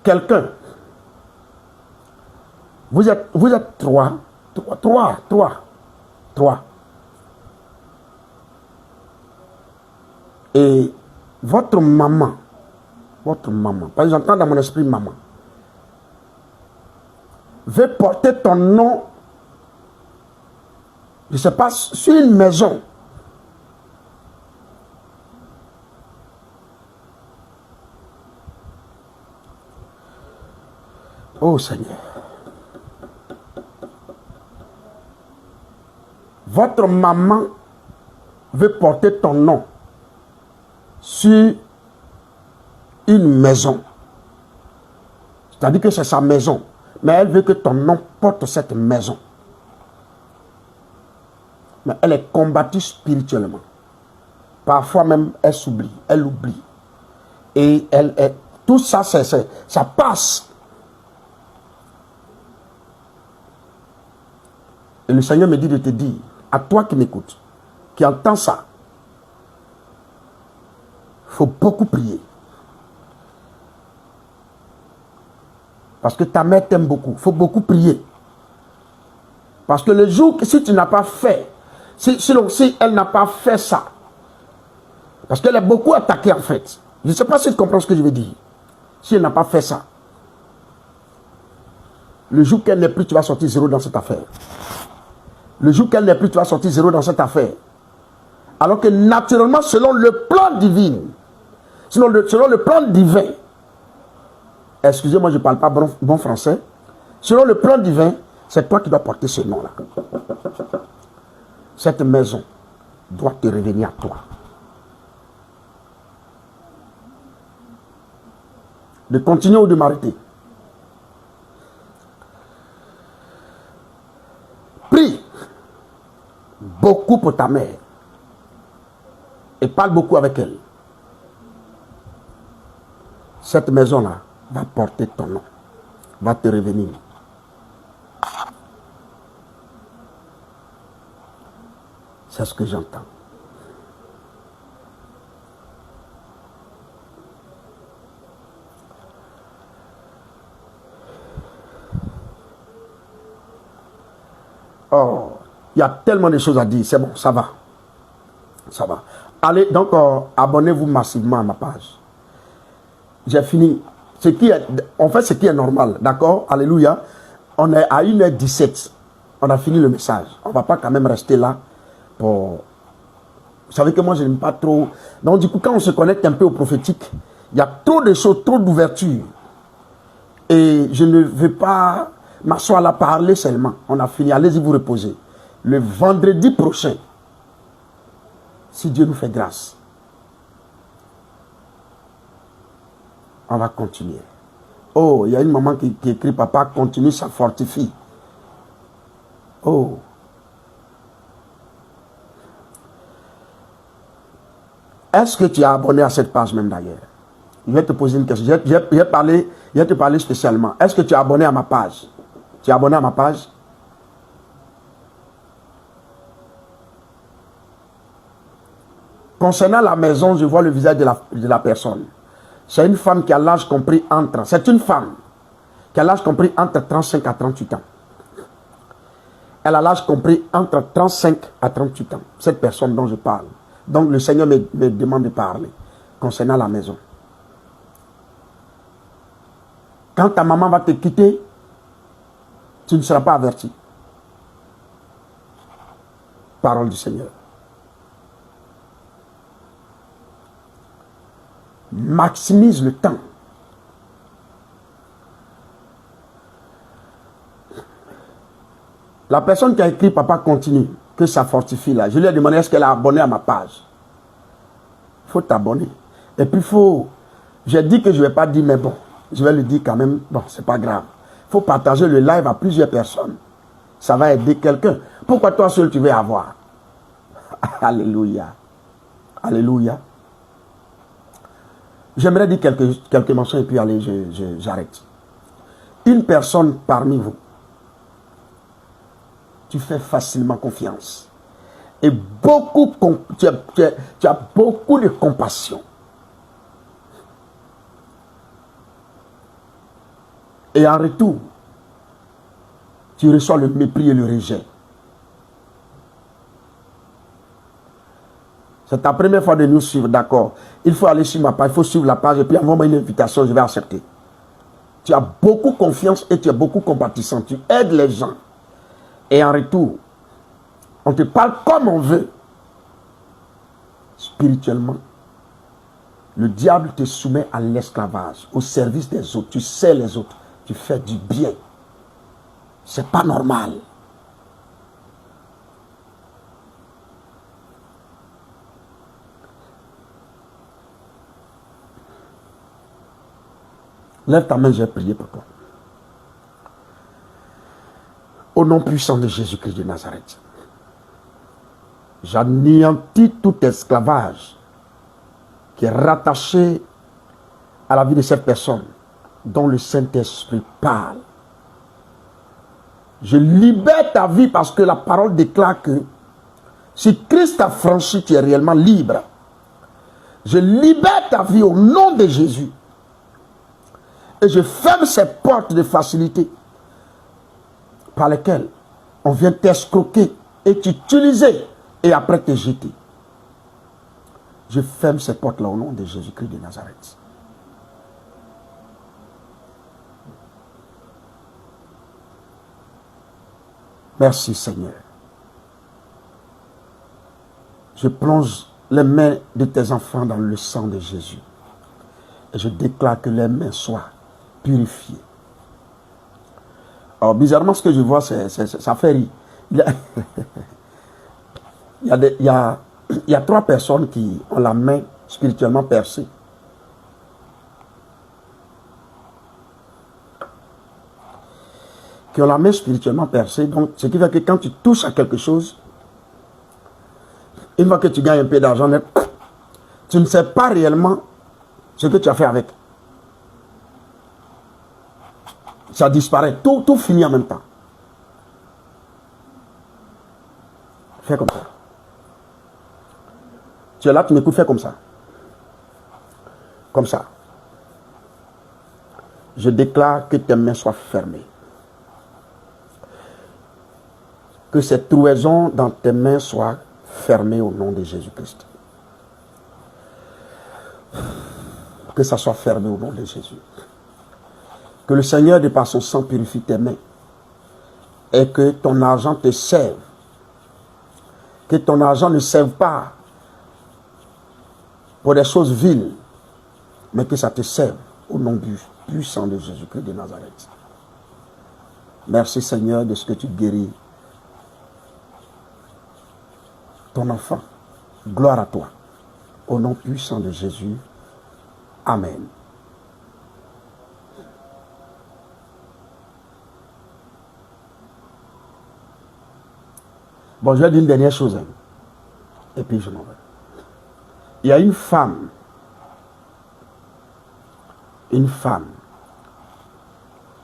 Quelqu'un. Vous êtes 3. Et votre maman, parce que j'entends dans mon esprit maman, veut porter ton nom, je ne sais pas, sur une maison. Oh Seigneur. Votre maman veut porter ton nom sur une maison. C'est-à-dire que c'est sa maison. Mais elle veut que ton nom porte cette maison. Mais elle est combattue spirituellement. Parfois même, elle s'oublie. Elle oublie. Et tout ça, ça passe. Et le Seigneur me dit de te dire, à toi qui m'écoutes, qui entends ça, il faut beaucoup prier. Parce que ta mère t'aime beaucoup. Il faut beaucoup prier. Parce que le jour que si tu n'as pas fait, si elle n'a pas fait ça, parce qu'elle est beaucoup attaquée en fait. Je ne sais pas si tu comprends ce que je veux dire. Si elle n'a pas fait ça, le jour qu'elle n'est plus, tu vas sortir zéro dans cette affaire. Le jour qu'elle n'est plus, tu vas sortir zéro dans cette affaire. Alors que naturellement, selon le plan divin, selon le plan divin, excusez-moi, je ne parle pas bon français, selon le plan divin, c'est toi qui dois porter ce nom-là. Cette maison doit te revenir à toi. De continuer ou de m'arrêter. Prie beaucoup pour ta mère. Et parle beaucoup avec elle. Cette maison-là va porter ton nom. Va te revenir. C'est ce que j'entends. Oh, il y a tellement de choses à dire. C'est bon, ça va. Ça va. Allez, donc, abonnez-vous massivement à ma page. J'ai fini. En fait, ce qui est normal, d'accord? Alléluia. On est à 1h17. On a fini le message. On ne va pas quand même rester là pour... Vous savez que moi, je n'aime pas trop... Donc, du coup, quand on se connecte un peu au prophétique, il y a trop de choses, trop d'ouverture. Et je ne veux pas m'asseoir là parler seulement. On a fini. Allez-y vous reposer. Le vendredi prochain, si Dieu nous fait grâce, on va continuer. Oh, il y a une maman qui écrit, papa, continue, ça fortifie. Oh. Est-ce que tu es abonné à cette page même d'ailleurs? Je vais te poser une question. Je vais te parler spécialement. Est-ce que tu es abonné à ma page? Tu es abonné à ma page? Concernant la maison, je vois le visage de la personne. C'est une femme qui a l'âge compris entre... C'est une femme qui a l'âge compris entre 35 à 38 ans. Elle a l'âge compris entre 35 à 38 ans. Cette personne dont je parle. Donc le Seigneur me demande de parler concernant la maison. Quand ta maman va te quitter, tu ne seras pas averti. Parole du Seigneur. Maximise le temps. La personne qui a écrit papa continue, que ça fortifie là. Je lui ai demandé est-ce qu'elle a abonné à ma page. Il faut t'abonner. Et puis j'ai dit que je ne vais pas dire mais bon, je vais lui dire quand même, bon, c'est pas grave. Il faut partager le live à plusieurs personnes. Ça va aider quelqu'un. Pourquoi toi seul tu veux avoir? Alléluia. Alléluia. J'aimerais dire quelques mentions et puis allez, j'arrête. Une personne parmi vous, tu fais facilement confiance. Et tu as beaucoup de compassion. Et en retour, tu reçois le mépris et le rejet. C'est ta première fois de nous suivre, d'accord. Il faut aller sur ma page, il faut suivre la page et puis envoie-moi une invitation, je vais accepter. Tu as beaucoup confiance et tu es beaucoup compatissant. Tu aides les gens. Et en retour, on te parle comme on veut. Spirituellement, le diable te soumet à l'esclavage, au service des autres. Tu sers les autres, tu fais du bien. C'est pas normal. Lève ta main, j'ai prié pour toi. Au nom puissant de Jésus-Christ de Nazareth, j'anéantis tout esclavage qui est rattaché à la vie de cette personne dont le Saint-Esprit parle. Je libère ta vie parce que la parole déclare que si Christ a franchi, tu es réellement libre. Je libère ta vie au nom de Jésus. Et je ferme ces portes de facilité par lesquelles on vient t'escroquer et t'utiliser et après te jeter. Je ferme ces portes-là au nom de Jésus-Christ de Nazareth. Merci Seigneur. Je plonge les mains de tes enfants dans le sang de Jésus. Et je déclare que les mains soient purifiées. Alors bizarrement, ce que je vois, ça fait rire. Il y a 3 personnes qui ont la main spirituellement percée. Qui ont la main spirituellement percée. Donc, ce qui fait que quand tu touches à quelque chose, une fois que tu gagnes un peu d'argent, tu ne sais pas réellement ce que tu as fait avec. Ça disparaît. Tout finit en même temps. Fais comme ça. Tu es là, tu m'écoutes, fais comme ça. Comme ça. Je déclare que tes mains soient fermées. Que cette trouaison dans tes mains soit fermée au nom de Jésus-Christ. Que ça soit fermé au nom de Jésus. Que le Seigneur, de par son sang, purifie tes mains. Et que ton argent te serve. Que ton argent ne serve pas pour des choses viles, mais que ça te serve au nom puissant de Jésus-Christ de Nazareth. Merci Seigneur de ce que tu guéris ton enfant. Gloire à toi. Au nom puissant de Jésus. Amen. Bon, je vais dire une dernière chose. Et puis je m'en vais. Il y a une femme,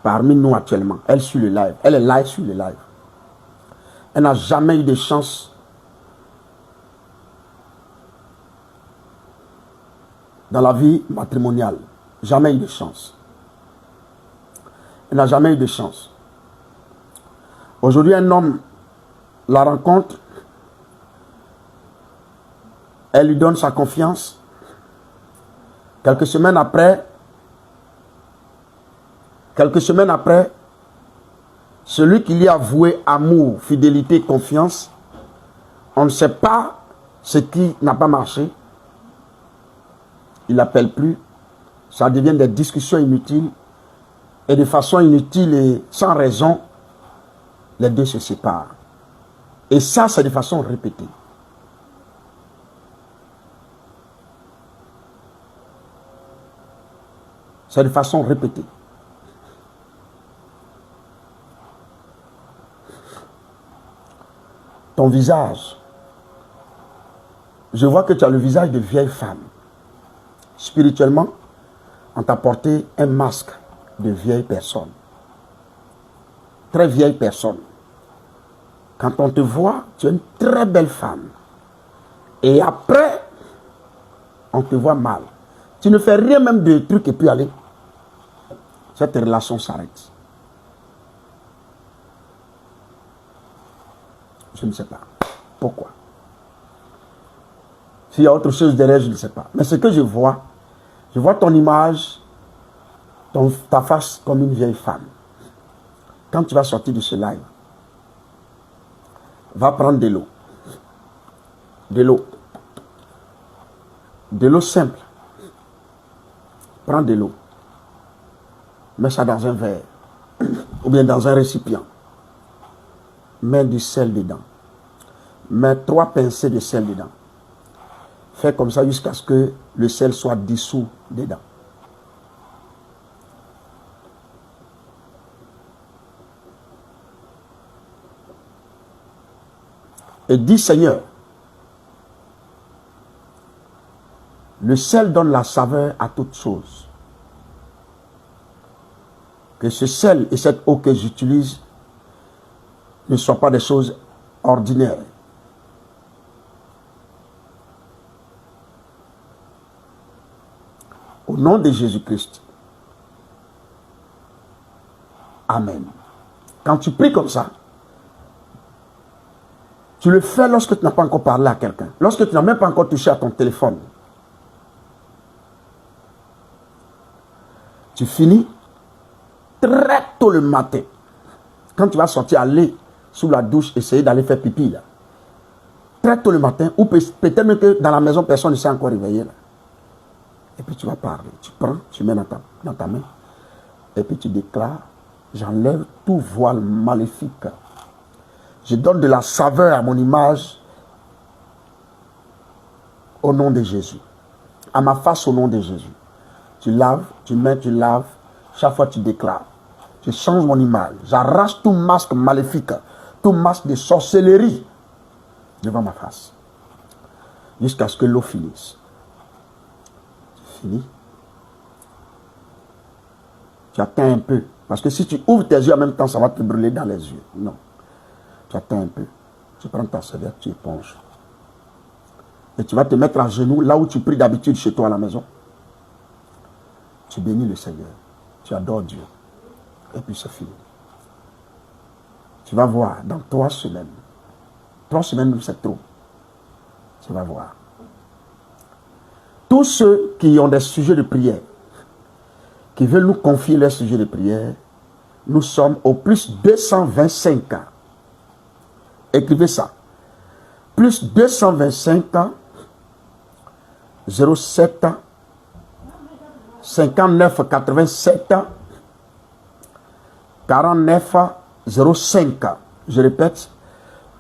parmi nous actuellement, elle suit le live, elle est live sur le live. Elle n'a jamais eu de chance dans la vie matrimoniale. Jamais eu de chance. Elle n'a jamais eu de chance. Aujourd'hui, un homme la rencontre, elle lui donne sa confiance. Quelques semaines après, celui qui lui a voué amour, fidélité, confiance, on ne sait pas ce qui n'a pas marché. Il n'appelle plus. Ça devient des discussions inutiles. Et de façon inutile et sans raison, les deux se séparent. Et ça, c'est de façon répétée. C'est de façon répétée. Ton visage, je vois que tu as le visage de vieille femme. Spirituellement, on t'a porté un masque de vieille personne. Très vieille personne. Quand on te voit, tu es une très belle femme. Et après, on te voit mal. Tu ne fais rien même de trucs et puis aller. Cette relation s'arrête. Je ne sais pas. Pourquoi? S'il y a autre chose derrière, je ne sais pas. Mais ce que je vois ton image, ta face comme une vieille femme. Quand tu vas sortir de ce live, va prendre de l'eau. De l'eau. De l'eau simple. Prends de l'eau. Mets ça dans un verre. Ou bien dans un récipient. Mets du sel dedans. Mets 3 pincées de sel dedans. Fais comme ça jusqu'à ce que le sel soit dissous dedans. et dis Seigneur, le sel donne la saveur à toute chose. Que ce sel et cette eau que j'utilise ne soient pas des choses ordinaires. Au nom de Jésus-Christ. Amen. Quand tu pries comme ça, tu le fais lorsque tu n'as pas encore parlé à quelqu'un. Lorsque tu n'as même pas encore touché à ton téléphone. Tu finis très tôt le matin. Quand tu vas sortir, aller sous la douche, essayer d'aller faire pipi là. Très tôt le matin, ou peut-être même que dans la maison, personne ne s'est encore réveillé là. Et puis tu vas parler. Tu prends, tu mets dans ta main. Et puis tu déclares, j'enlève tout voile maléfique. Je donne de la saveur à mon image au nom de Jésus. À ma face au nom de Jésus. Tu laves, tu mets, tu laves. Chaque fois tu déclares. Je change mon image. J'arrache tout masque maléfique, tout masque de sorcellerie devant ma face. Jusqu'à ce que l'eau finisse. C'est fini. Tu attends un peu. Parce que si tu ouvres tes yeux en même temps, ça va te brûler dans les yeux. Non. Tu attends un peu. Tu prends ta serviette, tu éponges. Et tu vas te mettre à genoux là où tu pries d'habitude chez toi à la maison. Tu bénis le Seigneur. Tu adores Dieu. Et puis c'est fini. Tu vas voir dans 3 semaines. 3 semaines, c'est trop. Tu vas voir. Tous ceux qui ont des sujets de prière, qui veulent nous confier leurs sujets de prière, nous sommes au plus 225. Écrivez ça. Plus 225 07 59 87 49 05. Je répète.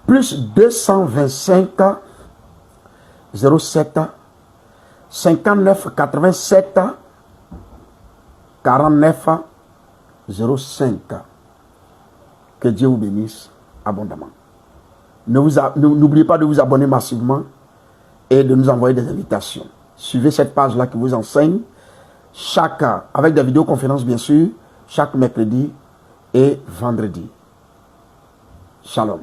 Plus 225 07 59 87 49 05. Que Dieu vous bénisse abondamment. N'oubliez pas de vous abonner massivement et de nous envoyer des invitations. Suivez cette page-là qui vous enseigne, avec des vidéoconférences bien sûr, chaque mercredi et vendredi. Shalom.